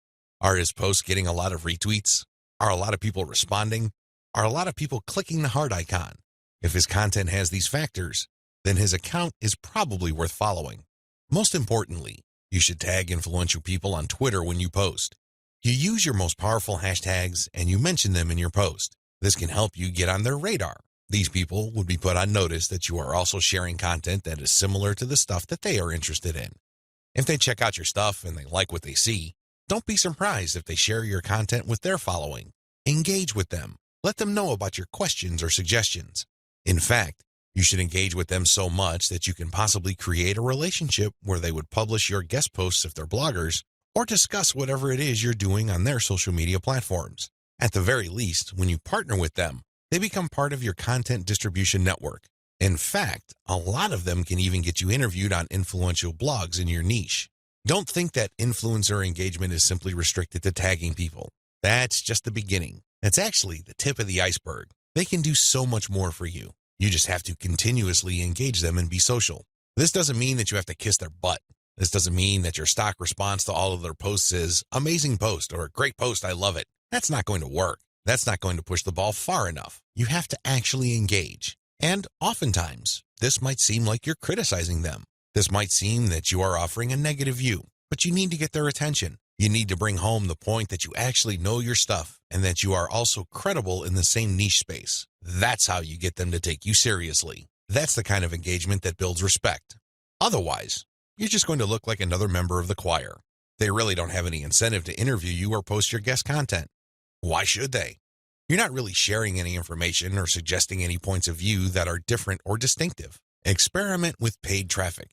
Are his posts getting a lot of retweets? Are a lot of people responding? Are a lot of people clicking the heart icon? If his content has these factors, then his account is probably worth following. Most importantly, you should tag influential people on Twitter when you post. You use your most powerful hashtags and you mention them in your post. This can help you get on their radar. These people would be put on notice that you are also sharing content that is similar to the stuff that they are interested in. If they check out your stuff and they like what they see, don't be surprised if they share your content with their following. Engage with them. Let them know about your questions or suggestions. In fact, you should engage with them so much that you can possibly create a relationship where they would publish your guest posts if they're bloggers, or discuss whatever it is you're doing on their social media platforms. At the very least, when you partner with them, they become part of your content distribution network. In fact, a lot of them can even get you interviewed on influential blogs in your niche. Don't think that influencer engagement is simply restricted to tagging people. That's just the beginning. It's actually the tip of the iceberg. They can do so much more for you. You just have to continuously engage them and be social. This doesn't mean that you have to kiss their butt. This doesn't mean that your stock response to all of their posts is, amazing post or great post, I love it. That's not going to work. That's not going to push the ball far enough. You have to actually engage. And oftentimes, this might seem like you're criticizing them. This might seem that you are offering a negative view, but you need to get their attention. You need to bring home the point that you actually know your stuff and that you are also credible in the same niche space. That's how you get them to take you seriously. That's the kind of engagement that builds respect. Otherwise, you're just going to look like another member of the choir. They really don't have any incentive to interview you or post your guest content. Why should they? You're not really sharing any information or suggesting any points of view that are different or distinctive. Experiment with paid traffic.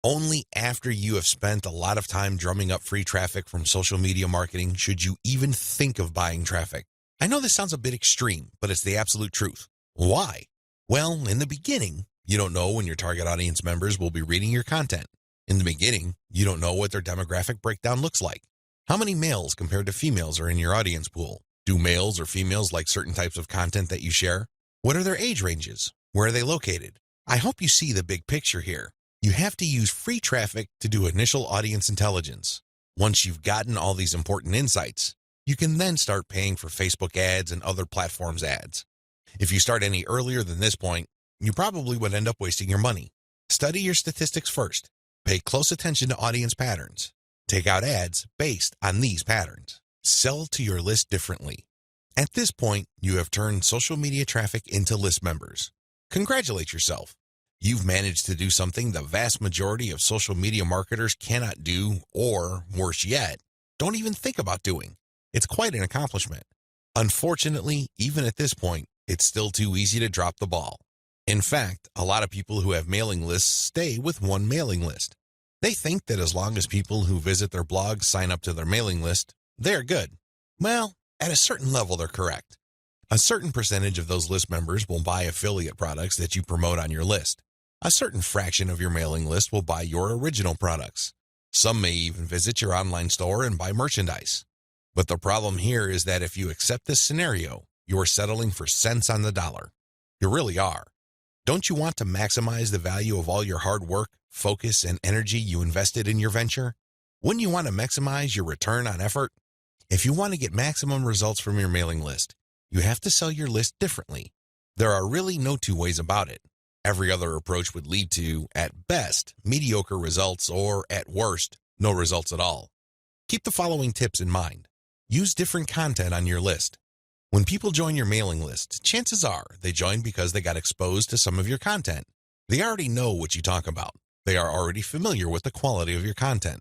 Only after you have spent a lot of time drumming up free traffic from social media marketing should you even think of buying traffic. I know this sounds a bit extreme, but it's the absolute truth. Why? Well, in the beginning, you don't know when your target audience members will be reading your content. In the beginning, you don't know what their demographic breakdown looks like. How many males compared to females are in your audience pool? Do males or females like certain types of content that you share? What are their age ranges? Where are they located? I hope you see the big picture here. You have to use free traffic to do initial audience intelligence. Once you've gotten all these important insights, you can then start paying for Facebook ads and other platforms' ads. If you start any earlier than this point, you probably would end up wasting your money. Study your statistics first. Pay close attention to audience patterns. Take out ads based on these patterns. Sell to your list differently. At this point, you have turned social media traffic into list members. Congratulate yourself. You've managed to do something the vast majority of social media marketers cannot do, or, worse yet, don't even think about doing. It's quite an accomplishment. Unfortunately, even at this point, it's still too easy to drop the ball. In fact, a lot of people who have mailing lists stay with one mailing list. They think that as long as people who visit their blog sign up to their mailing list, they're good. Well, at a certain level, they're correct. A certain percentage of those list members will buy affiliate products that you promote on your list. A certain fraction of your mailing list will buy your original products. Some may even visit your online store and buy merchandise. But the problem here is that if you accept this scenario, you are settling for cents on the dollar. You really are. Don't you want to maximize the value of all your hard work, focus, and energy you invested in your venture? Wouldn't you want to maximize your return on effort? If you want to get maximum results from your mailing list, You have to sell your list differently. There are really no two ways about it. Every other approach would lead to, at best, mediocre results or, at worst, no results at all. Keep the following tips in mind. Use different content on your list. When people join your mailing list, chances are they join because they got exposed to some of your content. They already know what you talk about. They are already familiar with the quality of your content.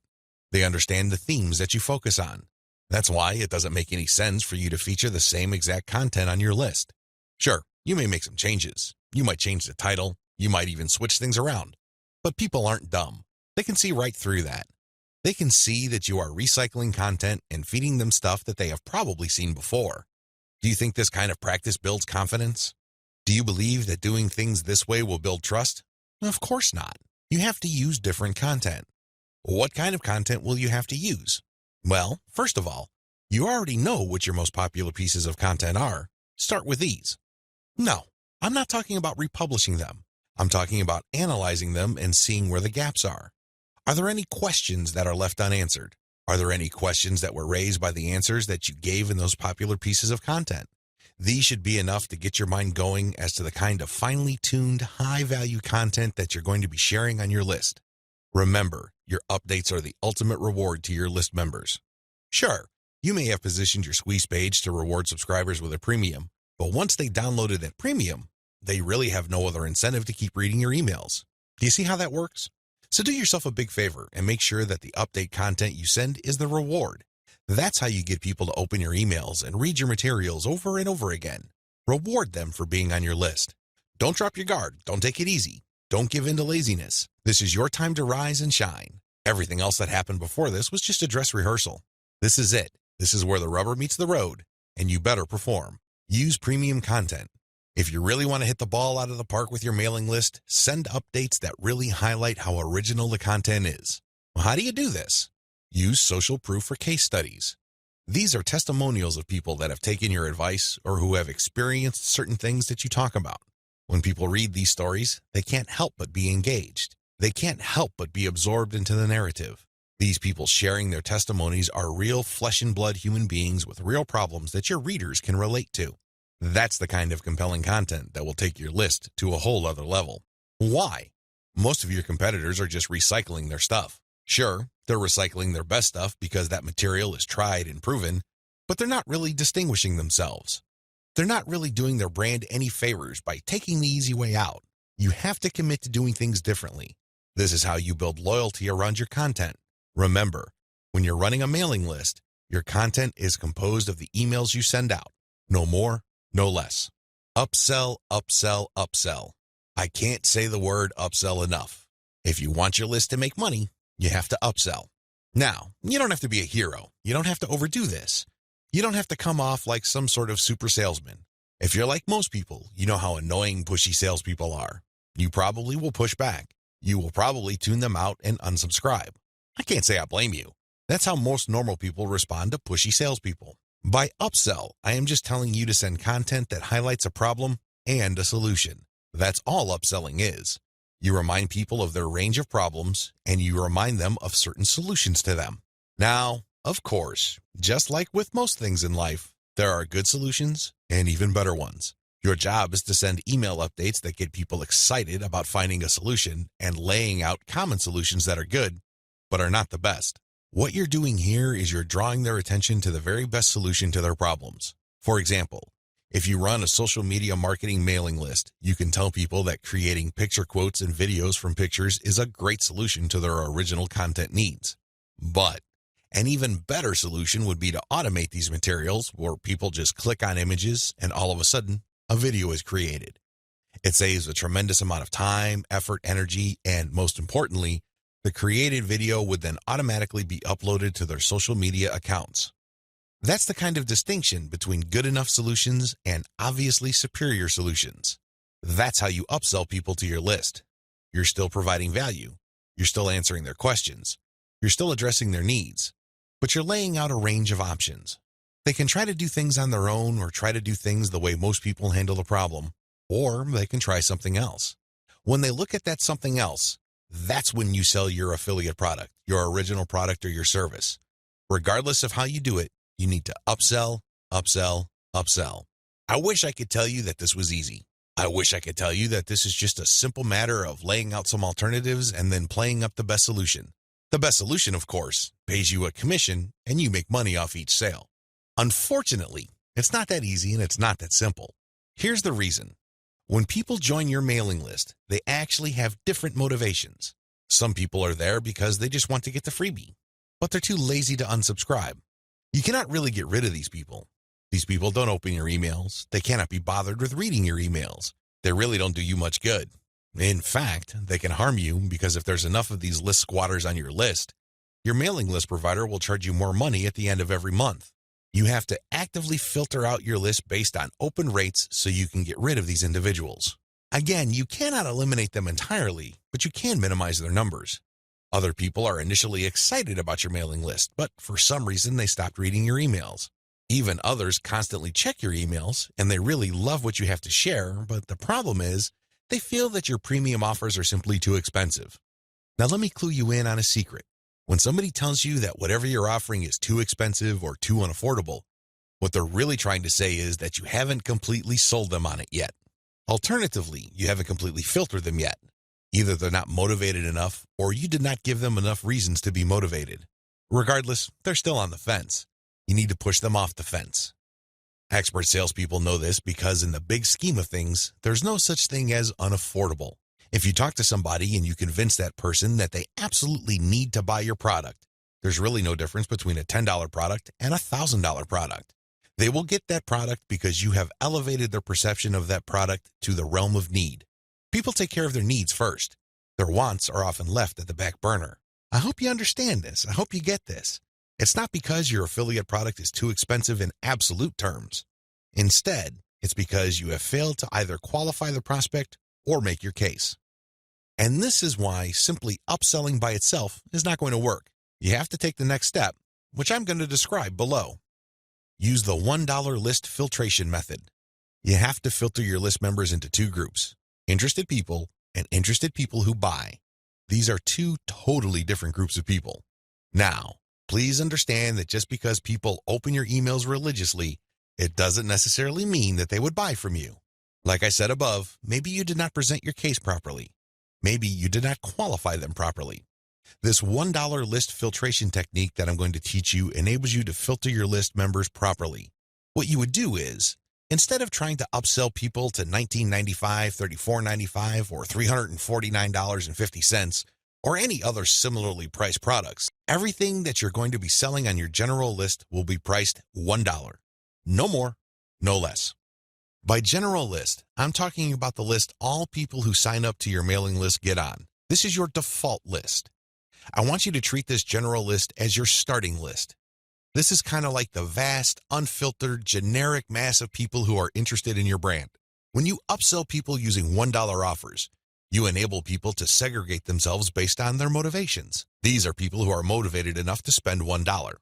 They understand the themes that you focus on. That's why it doesn't make any sense for you to feature the same exact content on your list. Sure, you may make some changes. You might change the title. You might even switch things around. But people aren't dumb. They can see right through that. They can see that you are recycling content and feeding them stuff that they have probably seen before. Do you think this kind of practice builds confidence? Do you believe that doing things this way will build trust? Of course not. You have to use different content. What kind of content will you have to use? Well, first of all, you already know what your most popular pieces of content are. Start with these. No, I'm not talking about republishing them. I'm talking about analyzing them and seeing where the gaps are. Are there any questions that are left unanswered? Are there any questions that were raised by the answers that you gave in those popular pieces of content? These should be enough to get your mind going as to the kind of finely tuned, high-value content that you're going to be sharing on your list. Remember, your updates are the ultimate reward to your list members. Sure, you may have positioned your squeeze page to reward subscribers with a premium, but once they downloaded that premium, they really have no other incentive to keep reading your emails. Do you see how that works? So do yourself a big favor and make sure that the update content you send is the reward. That's how you get people to open your emails and read your materials over and over again. Reward them for being on your list. Don't drop your guard. Don't take it easy. Don't give in to laziness. This is your time to rise and shine. Everything else that happened before this was just a dress rehearsal. This is it. This is where the rubber meets the road, and you better perform. Use premium content. If you really want to hit the ball out of the park with your mailing list, send updates that really highlight how original the content is. Well, how do you do this? Use social proof for case studies. These are testimonials of people that have taken your advice or who have experienced certain things that you talk about. When people read these stories, they can't help but be engaged. They can't help but be absorbed into the narrative. These people sharing their testimonies are real flesh and blood human beings with real problems that your readers can relate to. That's the kind of compelling content that will take your list to a whole other level. Why? Most of your competitors are just recycling their stuff. Sure, they're recycling their best stuff because that material is tried and proven, but they're not really distinguishing themselves. They're not really doing their brand any favors by taking the easy way out. You have to commit to doing things differently. This is how you build loyalty around your content. Remember, when you're running a mailing list, your content is composed of the emails you send out. No more, no less. Upsell, upsell, upsell. I can't say the word upsell enough. If you want your list to make money, you have to upsell. Now, you don't have to be a hero. You don't have to overdo this. You don't have to come off like some sort of super salesman. If you're like most people, you know how annoying, pushy salespeople are. You probably will push back. You will probably tune them out and unsubscribe. I can't say I blame you. That's how most normal people respond to pushy salespeople. By upsell, I am just telling you to send content that highlights a problem and a solution. That's all upselling is. You remind people of their range of problems, and you remind them of certain solutions to them. Now, of course, just like with most things in life, there are good solutions and even better ones. Your job is to send email updates that get people excited about finding a solution and laying out common solutions that are good, but are not the best. What you're doing here is you're drawing their attention to the very best solution to their problems. For example, if you run a social media marketing mailing list, you can tell people that creating picture quotes and videos from pictures is a great solution to their original content needs. But an even better solution would be to automate these materials where people just click on images and all of a sudden, a video is created. It saves a tremendous amount of time, effort, energy, and most importantly, the created video would then automatically be uploaded to their social media accounts. That's the kind of distinction between good enough solutions and obviously superior solutions. That's how you upsell people to your list. You're still providing value. You're still answering their questions. You're still addressing their needs. But you're laying out a range of options. They can try to do things on their own or try to do things the way most people handle the problem, or they can try something else. When they look at that something else, that's when you sell your affiliate product, your original product, or your service. Regardless of how you do it, you need to upsell, upsell, upsell. I wish I could tell you that this was easy. I wish I could tell you that this is just a simple matter of laying out some alternatives and then playing up the best solution. The best solution, of course, pays you a commission and you make money off each sale. Unfortunately, it's not that easy and it's not that simple. Here's the reason. When people join your mailing list, they actually have different motivations. Some people are there because they just want to get the freebie, but they're too lazy to unsubscribe. You cannot really get rid of these people. These people don't open your emails. They cannot be bothered with reading your emails. They really don't do you much good. In fact, they can harm you because if there's enough of these list squatters on your list, your mailing list provider will charge you more money at the end of every month. You have to actively filter out your list based on open rates so you can get rid of these individuals. Again, you cannot eliminate them entirely, but you can minimize their numbers. Other people are initially excited about your mailing list, but for some reason they stopped reading your emails. Even others constantly check your emails, and they really love what you have to share, but the problem is they feel that your premium offers are simply too expensive. Now let me clue you in on a secret. When somebody tells you that whatever you're offering is too expensive or too unaffordable, what they're really trying to say is that you haven't completely sold them on it yet. Alternatively, you haven't completely filtered them yet. Either they're not motivated enough, or you did not give them enough reasons to be motivated. Regardless, they're still on the fence. You need to push them off the fence. Expert salespeople know this because in the big scheme of things, there's no such thing as unaffordable. If you talk to somebody and you convince that person that they absolutely need to buy your product, there's really no difference between a $10 product and a $1,000 product. They will get that product because you have elevated their perception of that product to the realm of need. People take care of their needs first. Their wants are often left at the back burner. I hope you understand this. I hope you get this. It's not because your affiliate product is too expensive in absolute terms. Instead, it's because you have failed to either qualify the prospect or make your case. And this is why simply upselling by itself is not going to work. You have to take the next step, which I'm going to describe below. Use the $1 list filtration method. You have to filter your list members into two groups, interested people and interested people who buy. These are two totally different groups of people. Now, please understand that just because people open your emails religiously, it doesn't necessarily mean that they would buy from you. Like I said above, maybe you did not present your case properly. Maybe you did not qualify them properly. This $1 list filtration technique that I'm going to teach you enables you to filter your list members properly. What you would do is, instead of trying to upsell people to $19.95, $34.95, or $349.50, or any other similarly priced products, everything that you're going to be selling on your general list will be priced $1. No more, no less. By general list, I'm talking about the list all people who sign up to your mailing list get on. This is your default list. I want you to treat this general list as your starting list. This is kind of like the vast, unfiltered, generic mass of people who are interested in your brand. When you upsell people using $1 offers, you enable people to segregate themselves based on their motivations. These are people who are motivated enough to spend $1.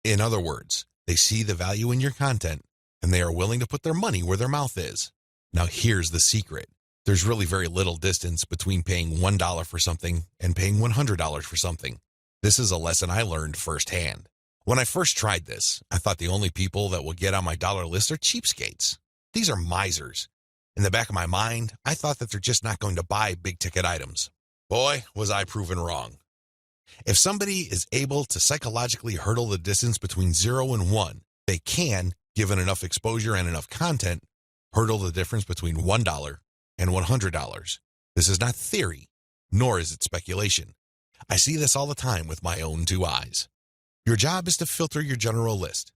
In other words, they see the value in your content, and they are willing to put their money where their mouth is. Now here's the secret. There's really very little distance between paying $1 for something and paying $100 for something. This is a lesson I learned firsthand. When I first tried this, I thought the only people that will get on my dollar list are cheapskates. These are misers. In the back of my mind, I thought that they're just not going to buy big-ticket items. Boy, was I proven wrong. If somebody is able to psychologically hurdle the distance between 0 and 1, they can, given enough exposure and enough content, hurdle the difference between $1 and $100. This is not theory, nor is it speculation. I see this all the time with my own two eyes. Your job is to filter your general list.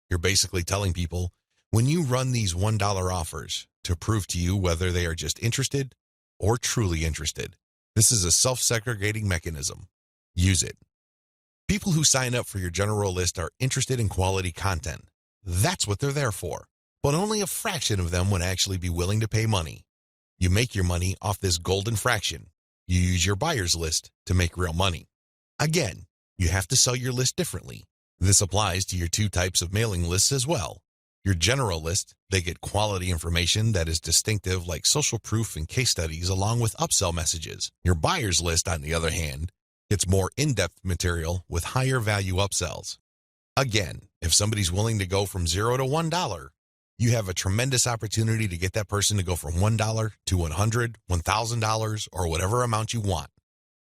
You're basically telling people, when you run these $1 offers, to prove to you whether they are just interested or truly interested. This is a self-segregating mechanism. Use it. People who sign up for your general list are interested in quality content. That's what they're there for. But only a fraction of them would actually be willing to pay money. You make your money off this golden fraction. You use your buyer's list to make real money. Again, you have to sell your list differently. This applies to your two types of mailing lists as well. Your general list, they get quality information that is distinctive like social proof and case studies along with upsell messages. Your buyer's list, on the other hand, gets more in-depth material with higher value upsells. Again, if somebody's willing to go from $0 to $1, you have a tremendous opportunity to get that person to go from $1 to $100, $1,000, or whatever amount you want.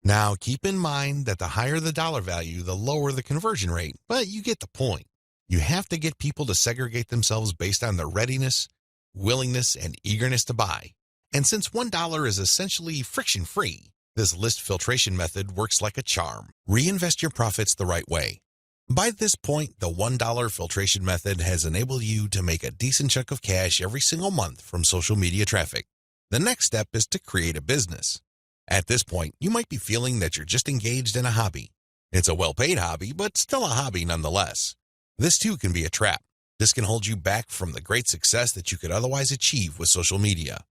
Now, keep in mind that the higher the dollar value, the lower the conversion rate, but you get the point. You have to get people to segregate themselves based on their readiness, willingness, and eagerness to buy. And since $1 is essentially friction-free, this list filtration method works like a charm. Reinvest your profits the right way. By this point, the $1 filtration method has enabled you to make a decent chunk of cash every single month from social media traffic. The next step is to create a business. At this point, you might be feeling that you're just engaged in a hobby. It's a well-paid hobby, but still a hobby nonetheless. This too can be a trap. This can hold you back from the great success that you could otherwise achieve with social media.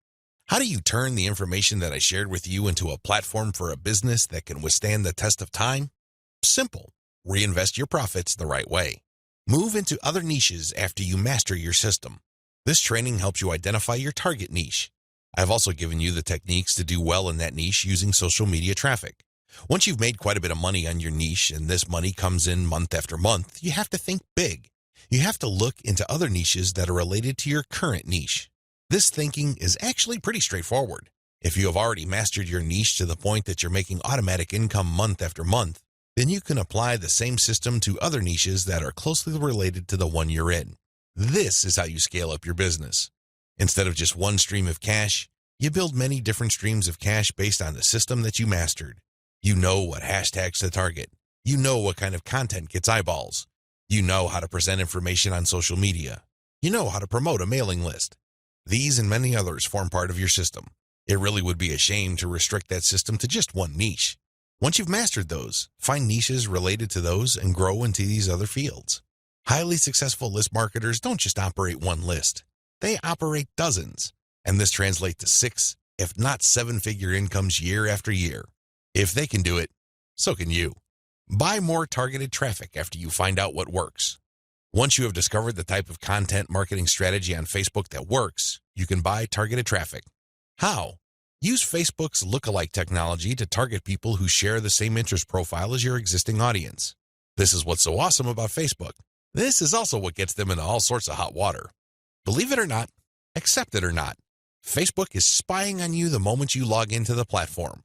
How do you turn the information that I shared with you into a platform for a business that can withstand the test of time? Simple. Reinvest your profits the right way. Move into other niches after you master your system. This training helps you identify your target niche. I've also given you the techniques to do well in that niche using social media traffic. Once you've made quite a bit of money on your niche and this money comes in month after month, you have to think big. You have to look into other niches that are related to your current niche. This thinking is actually pretty straightforward. If you have already mastered your niche to the point that you're making automatic income month after month, then you can apply the same system to other niches that are closely related to the one you're in. This is how you scale up your business. Instead of just one stream of cash, you build many different streams of cash based on the system that you mastered. You know what hashtags to target. You know what kind of content gets eyeballs. You know how to present information on social media. You know how to promote a mailing list. These and many others form part of your system. It really would be a shame to restrict that system to just one niche. Once you've mastered those, find niches related to those and grow into these other fields. Highly successful list marketers don't just operate one list. They operate dozens, and this translates to 6, if not 7-figure incomes year after year. If they can do it, so can you. Buy more targeted traffic after you find out what works. Once you have discovered the type of content marketing strategy on Facebook that works, you can buy targeted traffic. How? Use Facebook's lookalike technology to target people who share the same interest profile as your existing audience. This is what's so awesome about Facebook. This is also what gets them into all sorts of hot water. Believe it or not, accept it or not, Facebook is spying on you the moment you log into the platform.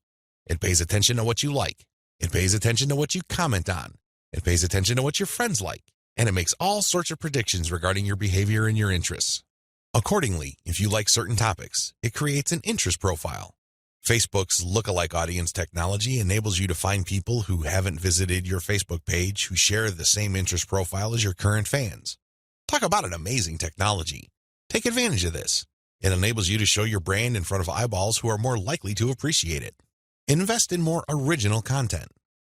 It pays attention to what you like. It pays attention to what you comment on. It pays attention to what your friends like. And it makes all sorts of predictions regarding your behavior and your interests. Accordingly, if you like certain topics, it creates an interest profile. Facebook's lookalike audience technology enables you to find people who haven't visited your Facebook page who share the same interest profile as your current fans. Talk about an amazing technology. Take advantage of this. It enables you to show your brand in front of eyeballs who are more likely to appreciate it. Invest in more original content.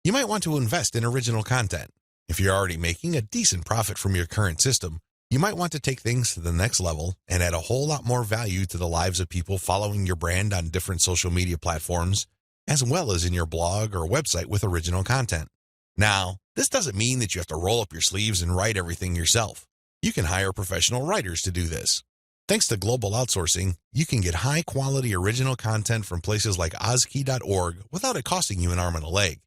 You might want to invest in original content. If you're already making a decent profit from your current system, you might want to take things to the next level and add a whole lot more value to the lives of people following your brand on different social media platforms, as well as in your blog or website with original content. Now, this doesn't mean that you have to roll up your sleeves and write everything yourself. You can hire professional writers to do this. Thanks to global outsourcing, you can get high-quality original content from places like Ozkey.org without it costing you an arm and a leg.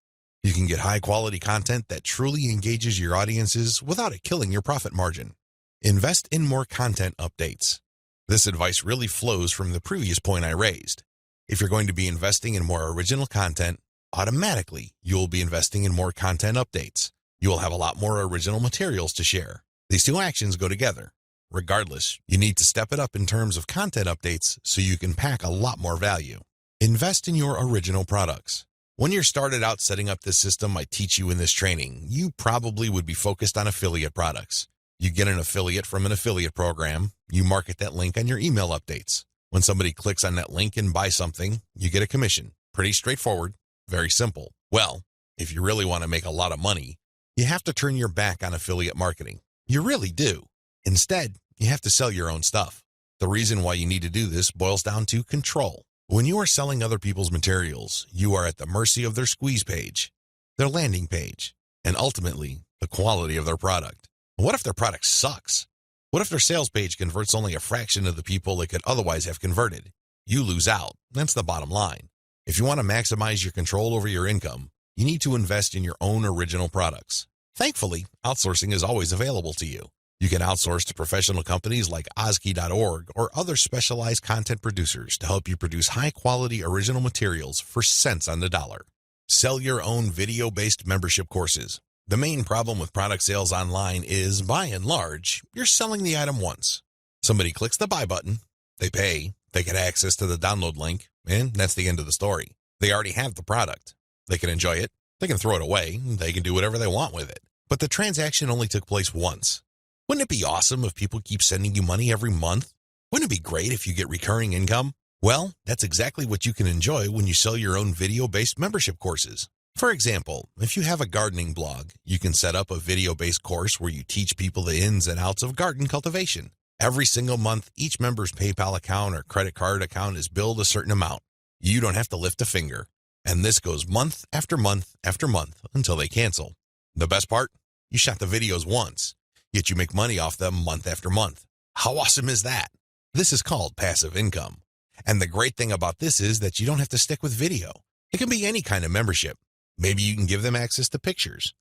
You can get high-quality content that truly engages your audiences without it killing your profit margin. Invest in more content updates. This advice really flows from the previous point I raised. If you're going to be investing in more original content, automatically you'll be investing in more content updates. You will have a lot more original materials to share. These two actions go together. Regardless, you need to step it up in terms of content updates so you can pack a lot more value. Invest in your original products. When you're started out setting up this system I teach you in this training, you probably would be focused on affiliate products. You get an affiliate from an affiliate program, you market that link on your email updates. When somebody clicks on that link and buys something, you get a commission. Pretty straightforward, very simple. Well, if you really want to make a lot of money, you have to turn your back on affiliate marketing. You really do. Instead, you have to sell your own stuff. The reason why you need to do this boils down to control. When you are selling other people's materials, you are at the mercy of their squeeze page, their landing page, and ultimately, the quality of their product. What if their product sucks? What if their sales page converts only a fraction of the people it could otherwise have converted? You lose out. That's the bottom line. If you want to maximize your control over your income, you need to invest in your own original products. Thankfully, outsourcing is always available to you. You can outsource to professional companies like Ozkey.org or other specialized content producers to help you produce high-quality original materials for cents on the dollar. Sell your own video-based membership courses. The main problem with product sales online is, by and large, you're selling the item once. Somebody clicks the buy button, they pay, they get access to the download link, and that's the end of the story. They already have the product. They can enjoy it, they can throw it away, they can do whatever they want with it. But the transaction only took place once. Wouldn't it be awesome if people keep sending you money every month? Wouldn't it be great if you get recurring income? Well, that's exactly what you can enjoy when you sell your own video-based membership courses. For example, if you have a gardening blog, you can set up a video-based course where you teach people the ins and outs of garden cultivation. Every single month, each member's PayPal account or credit card account is billed a certain amount. You don't have to lift a finger. And this goes month after month after month until they cancel. The best part? You shot the videos once, yet you make money off them month after month. How awesome is that? This is called passive income. And the great thing about this is that you don't have to stick with video. It can be any kind of membership. Maybe you can give them access to pictures.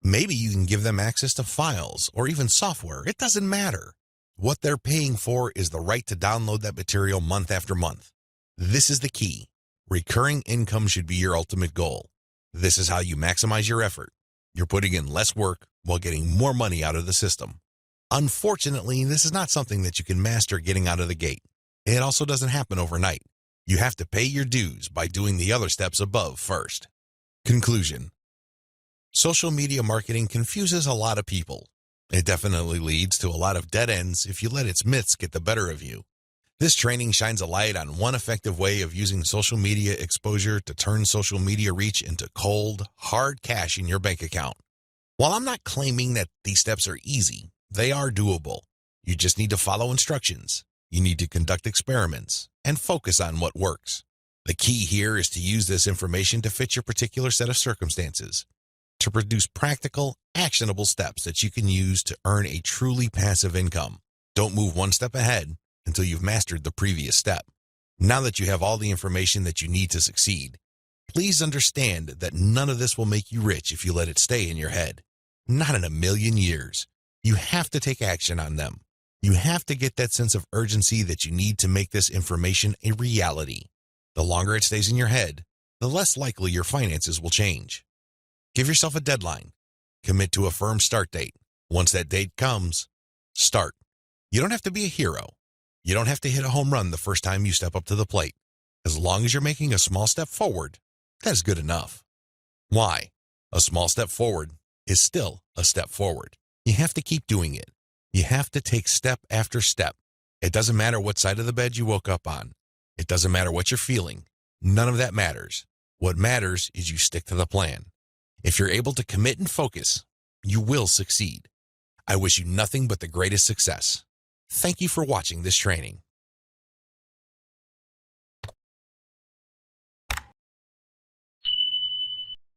Maybe you can give them access to files or even software. It doesn't matter. What they're paying for is the right to download that material month after month. This is the key. Recurring income should be your ultimate goal. This is how you maximize your effort. You're putting in less work while getting more money out of the system. Unfortunately, this is not something that you can master getting out of the gate. It also doesn't happen overnight. You have to pay your dues by doing the other steps above first. Conclusion. Social media marketing confuses a lot of people. It definitely leads to a lot of dead ends if you let its myths get the better of you. This training shines a light on one effective way of using social media exposure to turn social media reach into cold, hard cash in your bank account. While I'm not claiming that these steps are easy, they are doable. You just need to follow instructions. You need to conduct experiments and focus on what works. The key here is to use this information to fit your particular set of circumstances, to produce practical, actionable steps that you can use to earn a truly passive income. Don't move one step ahead until you've mastered the previous step. Now that you have all the information that you need to succeed, please understand that none of this will make you rich if you let it stay in your head. Not in a million years. You have to take action on them. You have to get that sense of urgency that you need to make this information a reality. The longer it stays in your head, the less likely your finances will change. Give yourself a deadline. Commit to a firm start date. Once that date comes, start. You don't have to be a hero. You don't have to hit a home run the first time you step up to the plate. As long as you're making a small step forward, that's good enough. Why? A small step forward is still a step forward. You have to keep doing it. You have to take step after step. It doesn't matter what side of the bed you woke up on. It doesn't matter what you're feeling. None of that matters. What matters is you stick to the plan. If you're able to commit and focus, you will succeed. I wish you nothing but the greatest success. Thank you for watching this training.